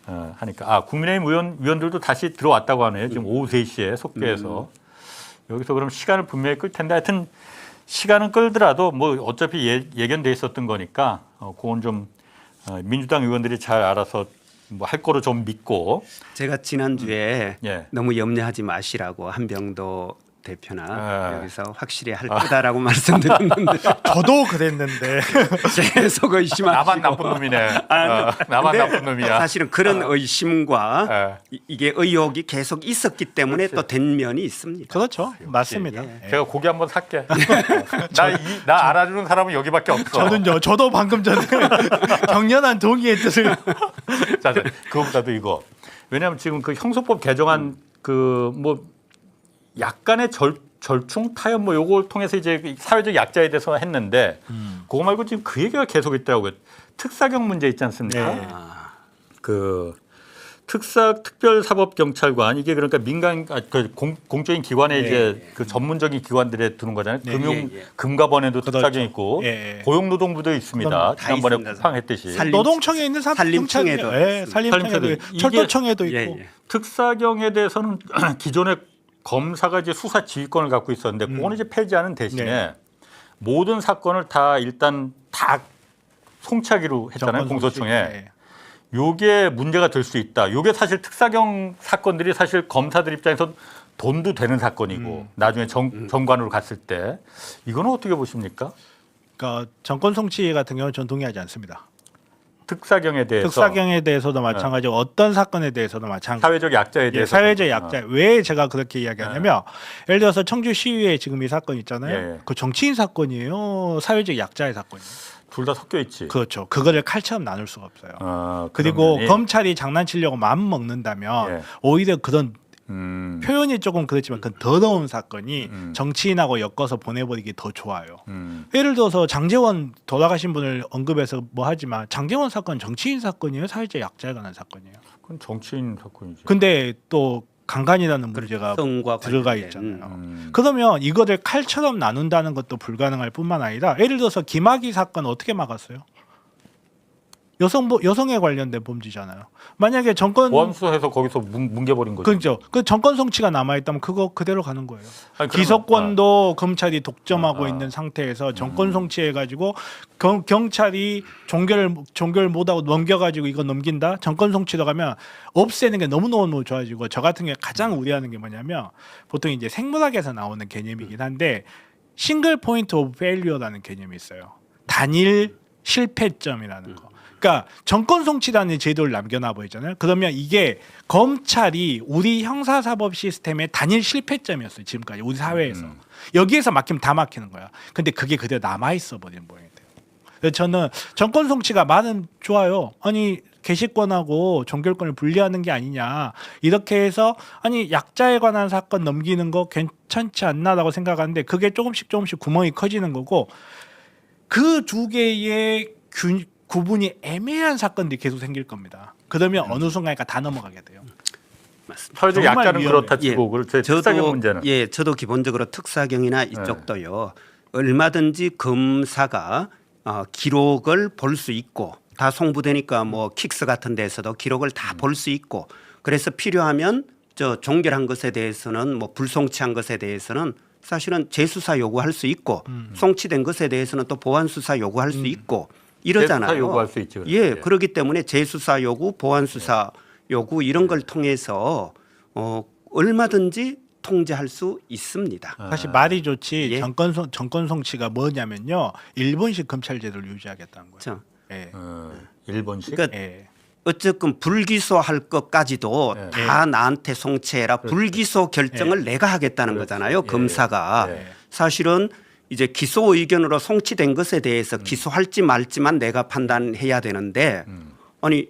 하니까 국민의힘 위원들도 다시 들어왔다고 하네요. 지금 오후 3시에 속교해서 여기서 그럼 시간을 분명히 끌 텐데 하여튼 시간은 끌더라도 뭐 어차피 예견돼 있었던 거니까 그건 좀 민주당 의원들이 잘 알아서 뭐 할 거로 좀 믿고. 제가 지난주에 예. 너무 염려하지 마시라고 한병도 대표나 예. 여기서 확실히 할 거다라고 말씀드렸는데 저도 그랬는데 계속 의심하시고 나만 나쁜 놈이네. 나만 근데 나쁜 놈이야. 사실은 그런 의심과 예. 이게 의혹이 계속 있었기 때문에 또 된 면이 있습니다. 그렇죠. 맞습니다. 예. 예. 제가 고기 한번 살게. 나 알아주는 사람은 여기밖에 없어. 저도 방금 전에 격렬한 동의의 뜻을 자, 그거보다도 이거. 왜냐하면 지금 그 형소법 개정안 그 뭐 약간의 절충 타협 뭐 요걸 통해서 이제 사회적 약자에 대해서 했는데 그거 말고 지금 그 얘기가 계속 있더라고요. 특사경 문제 있지 않습니까? 네. 그 특별사법경찰관 이게 그러니까 민간 공적인 기관에 이제 그 전문적인 기관들에 두는 거잖아요. 네, 금감원에도 그렇죠. 특사경 있고 예, 예. 고용노동부도 있습니다. 다 지난번에 있습니다. 쿠팡했듯이. 노동청에 있는 산림청에도 예, 있습니다. 산림청에도 산림청에도. 있고, 철도청에도 있고. 예, 예. 특사경에 대해서는 기존에 검사가 이제 수사 지휘권을 갖고 있었는데 그거는 이제 폐지하는 대신에 네. 모든 사건을 다 일단 다 송치하기로 했잖아요. 정권 공소청에. 송치. 예. 요게 문제가 될 수 있다. 요게 사실 특사경 사건들이 사실 검사들 입장에서 돈도 되는 사건이고 나중에 정관으로 갔을 때 이거는 어떻게 보십니까? 그러니까 정권 송치 같은 경우는 전 동의하지 않습니다. 특사경에 대해서 특사경에 대해서도 마찬가지고 어떤 사건에 대해서도 마찬가지. 사회적 약자에 예, 대해서 사회적 약자. 왜 제가 그렇게 이야기하냐면 예를 들어서 청주 시위에 지금 이 사건 있잖아요. 예, 예. 그 정치인 사건이에요. 사회적 약자의 사건이에요. 둘 다 섞여 있지. 그렇죠. 그거를 칼처럼 나눌 수가 없어요. 그리고 그런 면이. 검찰이 장난치려고 마음 먹는다면 예. 오히려 그런 음, 표현이 조금 그렇지만 그 더러운 사건이 정치인하고 엮어서 보내버리기 더 좋아요. 예를 들어서 장제원 돌아가신 분을 언급해서 뭐 하지만 장제원 사건 정치인 사건이에요, 사회적 약자에 관한 사건이에요. 그건 정치인 사건이지. 근데 또 강간이라는 문제가 성과 들어가 관련된. 있잖아요. 그러면 이거를 칼처럼 나눈다는 것도 불가능할 뿐만 아니라 예를 들어서 김학의 사건 어떻게 막았어요? 여성에 관련된 범죄잖아요. 만약에 정권 보안수사해서 거기서 뭉개버린 거죠. 그렇죠. 그 정권 송치가 남아 있다면 그거 그대로 가는 거예요. 아니, 그러면- 기소권도 검찰이 독점하고 있는 상태에서 정권 송치해 가지고 경찰이 종결 못하고 넘겨가지고 이거 넘긴다. 정권 송치로 가면 없애는 게 너무너무 좋아지고 저 같은 경우에 가장 우려하는 게 뭐냐면 보통 이제 생물학에서 나오는 개념이긴 한데 싱글 포인트 오브 페일리어라는 개념이 있어요. 단일 실패점이라는 거. 그러니까 정권 송치라는 제도를 남겨놔 보이잖아요. 그러면 이게 검찰이 우리 형사사법 시스템의 단일 실패점이었어요. 지금까지 우리 사회에서. 여기에서 막히면 다 막히는 거야. 근데 그게 그대로 남아있어 버리는 모양이 돼요. 그래서 저는 정권 송치가 말은 좋아요. 아니 개시권하고 종결권을 분리하는 게 아니냐. 이렇게 해서 아니 약자에 관한 사건 넘기는 거 괜찮지 않나라고 생각하는데 그게 조금씩 구멍이 커지는 거고 그 두 개의 구분이 애매한 사건들이 계속 생길 겁니다. 그러면 어느 순간에 다 넘어가게 돼요. 맞습니다. 사회적 정말 약자는 위험해요. 그렇다 치고 그렇죠. 특사경 문제는 저도 기본적으로 특사경이나 이쪽도요. 얼마든지 검사가 기록을 볼 수 있고 다 송부되니까 뭐 킥스 같은 데서도 기록을 다 볼 수 있고 그래서 필요하면 저 종결한 것에 대해서는 뭐 불송치한 것에 대해서는 사실은 재수사 요구할 수 있고 송치된 것에 대해서는 또 보완 수사 요구할 수 있고 이러잖아요. 재수사 요구할 수 있죠. 예, 그렇기 때문에 재수사 요구, 보완 수사 요구 이런 걸 통해서 얼마든지 통제할 수 있습니다. 사실 말이 좋지 예. 정권 송치가 뭐냐면요. 일본식 검찰 제도를 유지하겠다는 거죠. 그렇죠. 예. 일본식. 그러니까 예. 어쨌든 불기소할 것까지도 네. 다 나한테 송치해라. 불기소 결정을 내가 하겠다는 그렇죠. 거잖아요. 검사가. 예. 사실은 이제 기소 의견으로 송치된 것에 대해서 기소할지 말지만 내가 판단해야 되는데 아니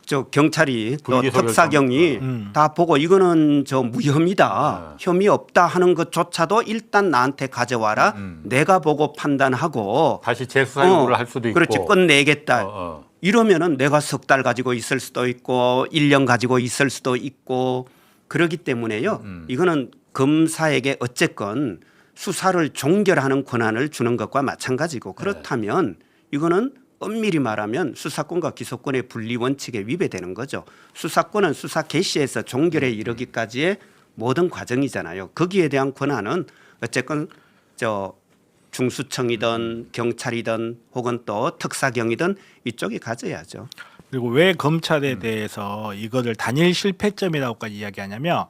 저 경찰이 또 불기소 특사경이 다 보고 이거는 저 무혐의다. 혐의 없다 하는 것조차도 일단 나한테 가져와라. 내가 보고 판단하고 다시 재수사 요구를 할 수도 있고. 그렇지 끝내겠다. 어. 이러면은 내가 석 달 가지고 있을 수도 있고 1년 가지고 있을 수도 있고 그러기 때문에요. 이거는 검사에게 어쨌건 수사를 종결하는 권한을 주는 것과 마찬가지고 그렇다면 이거는 엄밀히 말하면 수사권과 기소권의 분리 원칙에 위배되는 거죠. 수사권은 수사 개시에서 종결에 이르기까지의 모든 과정이잖아요. 거기에 대한 권한은 어쨌건 저 중수청이든 경찰이든 혹은 또 특사경이든 이쪽이 가져야죠. 그리고 왜 검찰에 대해서 이거를 단일 실패점이라고까지 이야기하냐면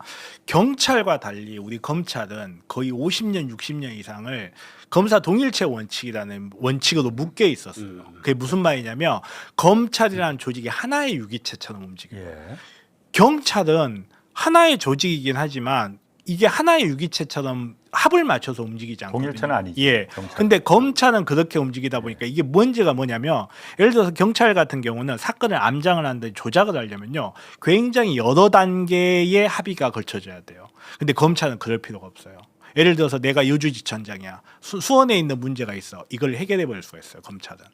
경찰과 달리 우리 검찰은 거의 50년, 60년 이상을 검사 동일체 원칙이라는 원칙으로 묶여 있었어요. 그게 무슨 말이냐면 검찰이라는 조직이 하나의 유기체처럼 움직여요. 예. 경찰은 하나의 조직이긴 하지만 이게 하나의 유기체처럼 합을 맞춰서 움직이지 않거든요. 동일체는 아니죠. 예. 경찰은. 근데 검찰은 그렇게 움직이다 보니까 이게 문제가 뭐냐면 예를 들어서 경찰 같은 경우는 사건을 암장을 하는데 조작을 하려면요. 굉장히 여러 단계의 합의가 걸쳐져야 돼요. 근데 검찰은 그럴 필요가 없어요. 예를 들어서 내가 여주지청장이야. 수원에 있는 문제가 있어. 이걸 해결해 버릴 수가 있어요. 검찰은.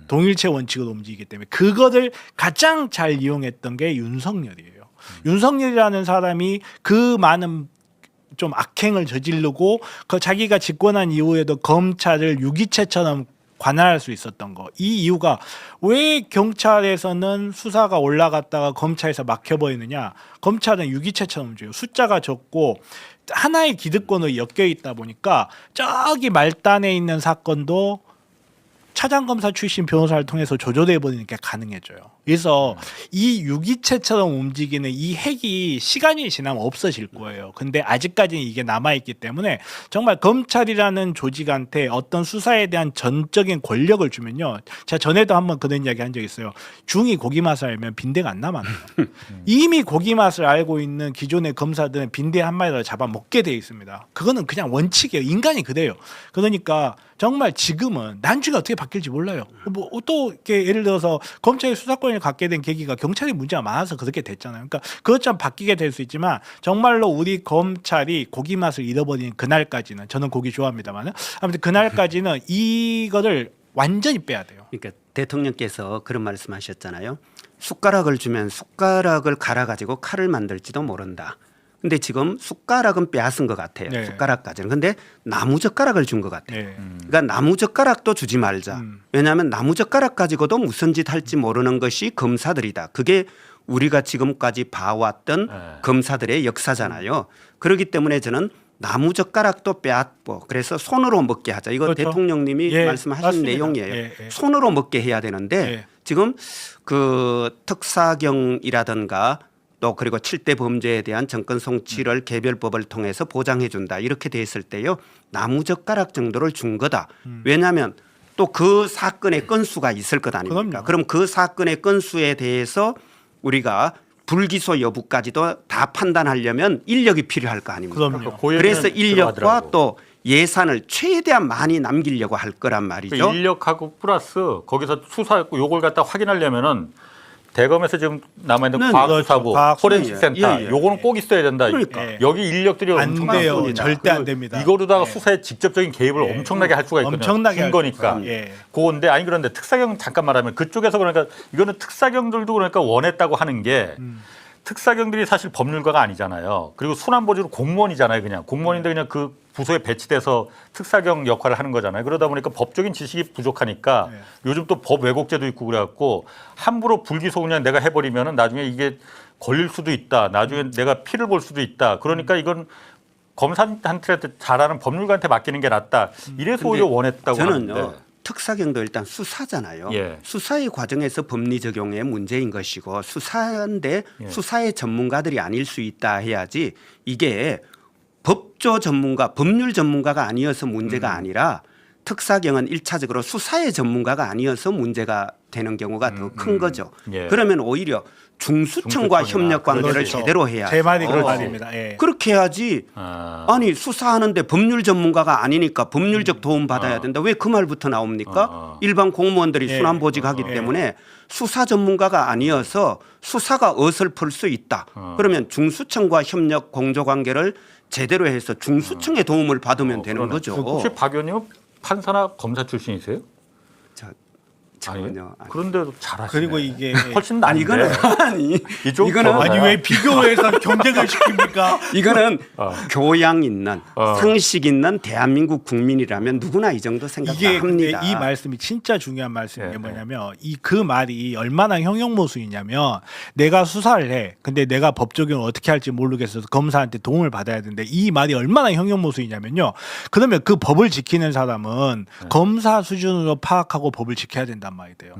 동일체 원칙으로 움직이기 때문에 그거를 가장 잘 이용했던 게 윤석열이에요. 윤석열이라는 사람이 그 많은 좀 악행을 저지르고 그 자기가 집권한 이후에도 검찰을 유기체처럼 관할할 수 있었던 거. 이 이유가 왜 경찰에서는 수사가 올라갔다가 검찰에서 막혀버리느냐. 검찰은 유기체처럼 움직여요. 숫자가 적고 하나의 기득권으로 엮여 있다 보니까 저기 말단에 있는 사건도 차장검사 출신 변호사를 통해서 조절해 버리는 게 가능해져요. 그래서 이 유기체처럼 움직이는 이 핵이 시간이 지나면 없어질 거예요. 근데 아직까지는 이게 남아있기 때문에 정말 검찰이라는 조직한테 어떤 수사에 대한 전적인 권력을 주면요. 제가 전에도 한번 그런 이야기 한 적 있어요. 중이 고기 맛을 알면 빈대가 안 남아요. 이미 고기 맛을 알고 있는 기존의 검사들은 빈대 한 마리라도 잡아먹게 돼 있습니다. 그거는 그냥 원칙이에요. 인간이 그래요. 그러니까 정말 지금은 난중에 어떻게 바뀔지 몰라요. 뭐 또 이렇게 예를 들어서 검찰이 수사권을 갖게 된 계기가 경찰이 문제가 많아서 그렇게 됐잖아요. 그러니까 그것처럼 바뀌게 될 수 있지만 정말로 우리 검찰이 고기 맛을 잃어버리는 그날까지는 저는 고기 좋아합니다만 아무튼 그날까지는 이거를 완전히 빼야 돼요. 그러니까 대통령께서 그런 말씀하셨잖아요. 숟가락을 주면 숟가락을 갈아가지고 칼을 만들지도 모른다. 근데 지금 숟가락은 빼앗은 것 같아요. 네. 숟가락까지는. 근데 나무젓가락을 준 것 같아요. 네. 그러니까 나무젓가락도 주지 말자. 왜냐하면 나무젓가락 가지고도 무슨 짓 할지 모르는 것이 검사들이다. 그게 우리가 지금까지 봐왔던 검사들의 역사잖아요. 그렇기 때문에 저는 나무젓가락도 빼앗고 그래서 손으로 먹게 하자. 이거 그렇죠. 대통령님이 예, 말씀하신 맞습니다. 내용이에요. 예, 예. 손으로 먹게 해야 되는데 예. 지금 그 특사경이라든가 또 그리고 7대 범죄에 대한 정권 송치를 개별법을 통해서 보장해 준다. 이렇게 돼 있을 때요. 나무젓가락 정도를 준 거다. 왜냐하면 또 그 사건의 건수가 있을 것 아닙니까? 그럼요. 그럼 그 사건의 건수에 대해서 우리가 불기소 여부까지도 다 판단하려면 인력이 필요할 거 아닙니까? 그럼요. 그래서 인력과 또 예산을 최대한 많이 남기려고 할 거란 말이죠. 그 인력하고 플러스 거기서 수사했고 요걸 갖다 확인하려면은 대검에서 지금 남아있는 네, 과학수사부, 그렇죠. 포렌식 예, 센터 예, 예. 요거는 꼭 있어야 된다. 그러니까. 예. 여기 인력들이 안 엄청나게 돼요. 많습니다. 절대 안 됩니다. 이거로다가 예. 수사에 직접적인 개입을 예. 엄청나게 할 수가 있거든요. 엄청나게 준 할 거니까. 수 있어요. 예. 그건데 아니 그런데 특사경 잠깐 말하면 그쪽에서 그러니까 이거는 특사경들도 그러니까 원했다고 하는 게 특사경들이 사실 법률가가 아니잖아요. 그리고 순환보조로 공무원이잖아요. 그냥 공무원인데 그냥 그 부서에 배치돼서 특사경 역할을 하는 거잖아요. 그러다 보니까 법적인 지식이 부족하니까 요즘 또 법 왜곡죄도 있고 그래갖고 함부로 불기소 그냥 내가 해버리면은 나중에 이게 걸릴 수도 있다. 나중에 내가 피를 볼 수도 있다. 그러니까 이건 검사한테 잘하는 법률가한테 맡기는 게 낫다. 이래서 근데 오히려 원했다고 저는요. 하는데. 특사경도 일단 수사잖아요. 예. 수사의 과정에서 법리 적용의 문제인 것이고 수사인데 예. 수사의 전문가들이 아닐 수 있다 해야지 이게 법조 전문가, 법률 전문가가 아니어서 문제가 아니라 특사경은 1차적으로 수사의 전문가가 아니어서 문제가 되는 경우가 더 큰 거죠. 예. 그러면 오히려 중수청과 중수청이나 협력 관계를 그렇죠. 제대로 해야 제 말이 그 그렇지. 말입니다. 예. 그렇게 해야지. 아니 수사하는데 법률 전문가가 아니니까 법률적 도움 받아야 된다. 왜 그 말부터 나옵니까? 일반 공무원들이 예. 순환보직하기 때문에 수사 전문가가 아니어서 수사가 어설플 수 있다. 그러면 중수청과 협력 공조관계를 제대로 해서 중수청의 도움을 받으면 되는 그러네. 거죠. 혹시 박 의원님은 판사나 검사 출신이세요? 전혀. 그런데도 잘하시네. 그리고 이게 훨씬 아니 나은데. 이거는 아니 이쪽 이거는 검사. 아니 왜 비교해서 경쟁을 시킵니까? 이거는 교양 있는 어. 상식 있는 대한민국 국민이라면 누구나 이 정도 이게 근데 생각합니다. 이 말씀이 진짜 중요한 말씀인 게 예, 뭐냐면 이 그 말이 얼마나 형용모순이냐면 내가 수사를 해. 근데 내가 법 적용을 어떻게 할지 모르겠어서 검사한테 도움을 받아야 되는데 이 말이 얼마나 형용모순이냐면요. 그러면 그 법을 지키는 사람은 검사 수준으로 파악하고 법을 지켜야 된단 말이 돼요.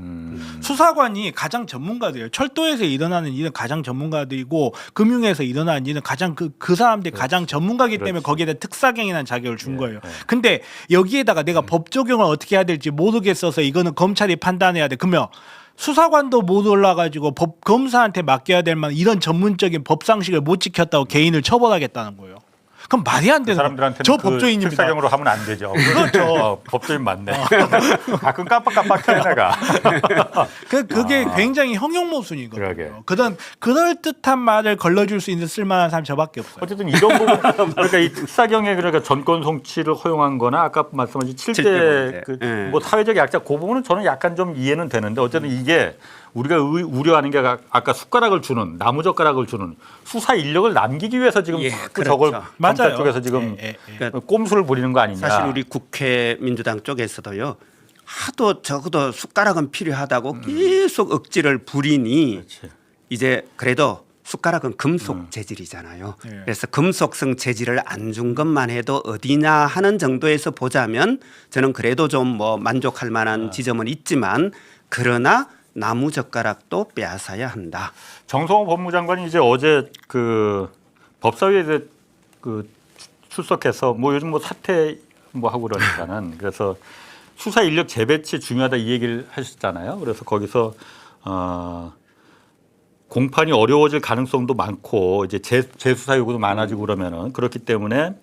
수사관이 가장 전문가들이에요. 철도에서 일어나는 일은 가장 전문가들이고 금융에서 일어나는 일은 가장 그 사람들이 가장 전문가이기 때문에 그렇지. 거기에다 특사경이라는 자격을 준 예, 거예요. 예. 근데 여기에다가 내가 법 적용을 어떻게 해야 될지 모르겠어서 이거는 검찰이 판단해야 돼. 그러면 수사관도 못 올라가지고 법 검사한테 맡겨야 될 만한 이런 전문적인 법상식을 못 지켰다고 개인을 처벌하겠다는 거예요. 그럼 말이 안 그 되는 거예요. 사람들한테는 저 그 법조인입니다. 특사경으로 하면 안 되죠. 그렇죠. 법조인 맞네. 가끔 깜빡깜빡해 내가. 그게 굉장히 형용모순이거든요. 그러게. 그럴 듯한 말을 걸러줄 수 있는 쓸만한 사람 저밖에 없어요. 어쨌든 이런 부분 그러니까 이 특사경의 그러니까 전권 송치를 허용한,거나 아까 말씀하신 7대 문제. 예. 뭐 사회적 약자 그 부분은 저는 약간 좀 이해는 되는데 어쨌든 이게 우리가 우려하는 게 아까 숟가락을 주는 나무젓가락을 주는 수사 인력을 남기기 위해서 지금 예, 자꾸 그렇죠. 저걸 검찰 맞아요. 쪽에서 지금 그러니까 꼼수를 부리는 거 아니냐. 사실 우리 국회 민주당 쪽에서도요. 하도 적어도 숟가락은 필요하다고 계속 억지를 부리니 그렇지. 이제 그래도 숟가락은 금속 재질이잖아요. 예. 그래서 금속성 재질을 안 준 것만 해도 어디냐 하는 정도에서 보자면 저는 그래도 좀 뭐 만족할 만한 지점은 있지만 그러나 나무 젓가락도 빼앗아야 한다. 정성호 법무장관이 이제 어제 그 법사위에 그 출석해서 뭐 요즘 뭐 사퇴 뭐 하고 그러니까는 그래서 수사 인력 재배치 중요하다 이 얘기를 하셨잖아요. 그래서 거기서 공판이 어려워질 가능성도 많고 이제 재수사 요구도 많아지고 그러면은 그렇기 때문에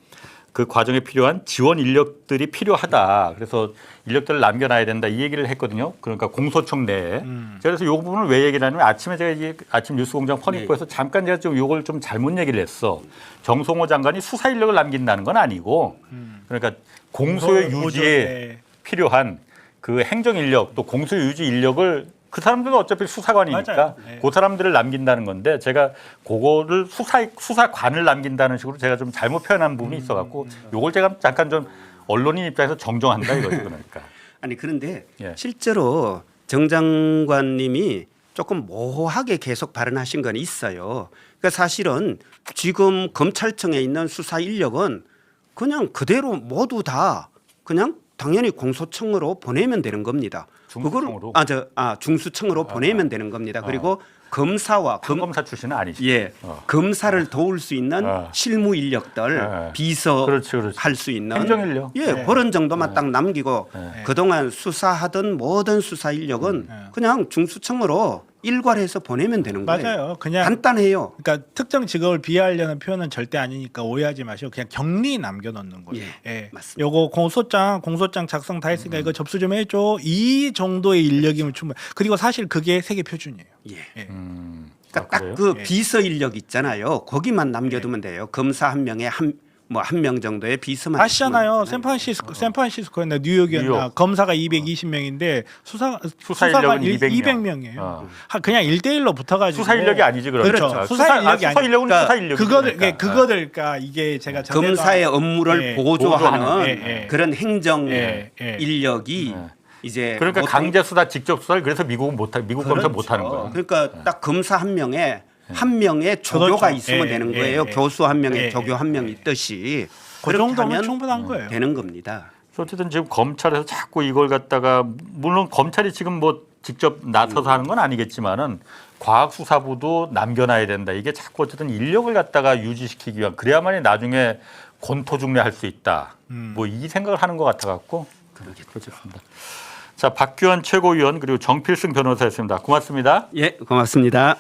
그 과정에 필요한 지원 인력들이 필요하다. 그래서 인력들을 남겨놔야 된다 이 얘기를 했거든요. 그러니까 공소청 내에. 그래서 이 부분을 왜 얘기를 하냐면 아침에 제가 이게 아침 뉴스공장 퍼니코에서 잠깐 제가 좀 이걸 좀 잘못 얘기를 했어. 정성호 장관이 수사 인력을 남긴다는 건 아니고 그러니까 공소의 유지에 필요한 그 행정 인력 또 공소의 유지 인력을 그 사람들은 어차피 수사관이니까 맞아요. 네. 그 사람들을 남긴다는 건데 제가 그거를 수사관을 남긴다는 식으로 제가 좀 잘못 표현한 부분이 있어갖고 요걸 제가 잠깐 좀 언론인 입장에서 정정한다 이거죠. 그러니까. 아니 그런데 예. 실제로 정 장관님이 조금 모호하게 계속 발언하신 건 있어요. 그러니까 사실은 지금 검찰청에 있는 수사 인력은 그냥 그대로 모두 다 그냥 당연히 공소청으로 보내면 되는 겁니다. 중수청으로? 중수청으로 보내면 되는 겁니다. 그리고 검사와 판검사 출신은 아니시죠. 예, 검사를 도울 수 있는 실무 인력들 비서 그렇지, 그렇지. 할 수 있는 행정 인력. 예, 그런 정도만 딱 남기고 그동안 수사하던 모든 수사 인력은 그냥 중수청으로 일괄해서 보내면 되는 거예요. 맞아요. 그냥 간단해요. 그러니까 특정 직업을 비하하려는 표현은 절대 아니니까 오해하지 마시고 그냥 격리 남겨놓는 거예요. 예, 맞습니다. 요거 공소장 작성 다 했으니까 이거 접수 좀 해줘. 이 정도의 인력이면 충분. 그리고 사실 그게 세계 표준이에요. 예. 예. 그러니까 그래요? 딱 그 비서 인력 있잖아요. 거기만 남겨두면 돼요. 검사 한 명에 한 명 정도의 비서만 아시잖아요. 있으면 샌프란시스코였나 뉴욕이었나 뉴욕. 검사가 220명인데 수사 인력은 200명이에요. 그냥 1대1로 붙어가지고 수사 인력이 아니지 그러면. 그렇죠. 수사 인력이 수사 인력은 그러니까 수사 인력이 그거들 그러니까 이게 제가 전에도 검사의 업무를 예, 보조하는 보조하는, 그런 행정 예. 인력이 이제 그러니까 보통- 강제 수사 직접 수사를 그래서 미국 검사 못 하는 거예요. 그러니까 딱 검사 한 명에 한 명의 조교가 그렇죠. 있으면 예, 되는 예, 거예요. 예. 교수 한 명에 예, 조교 한 명 있듯이. 그 그렇게 정도면 하면 충분한 거예요. 되는 겁니다. 어쨌든 지금 검찰에서 자꾸 이걸 갖다가 물론 검찰이 지금 뭐 직접 나서서 하는 건 아니겠지만은 과학수사부도 남겨놔야 된다. 이게 자꾸 어쨌든 인력을 갖다가 유지시키기 위한 그래야만이 나중에 권토중례할 수 있다. 뭐 이 생각을 하는 것 같아갖고 그렇겠습니다. 자, 박규환 최고위원 그리고 정필승 변호사였습니다. 고맙습니다. 예, 고맙습니다.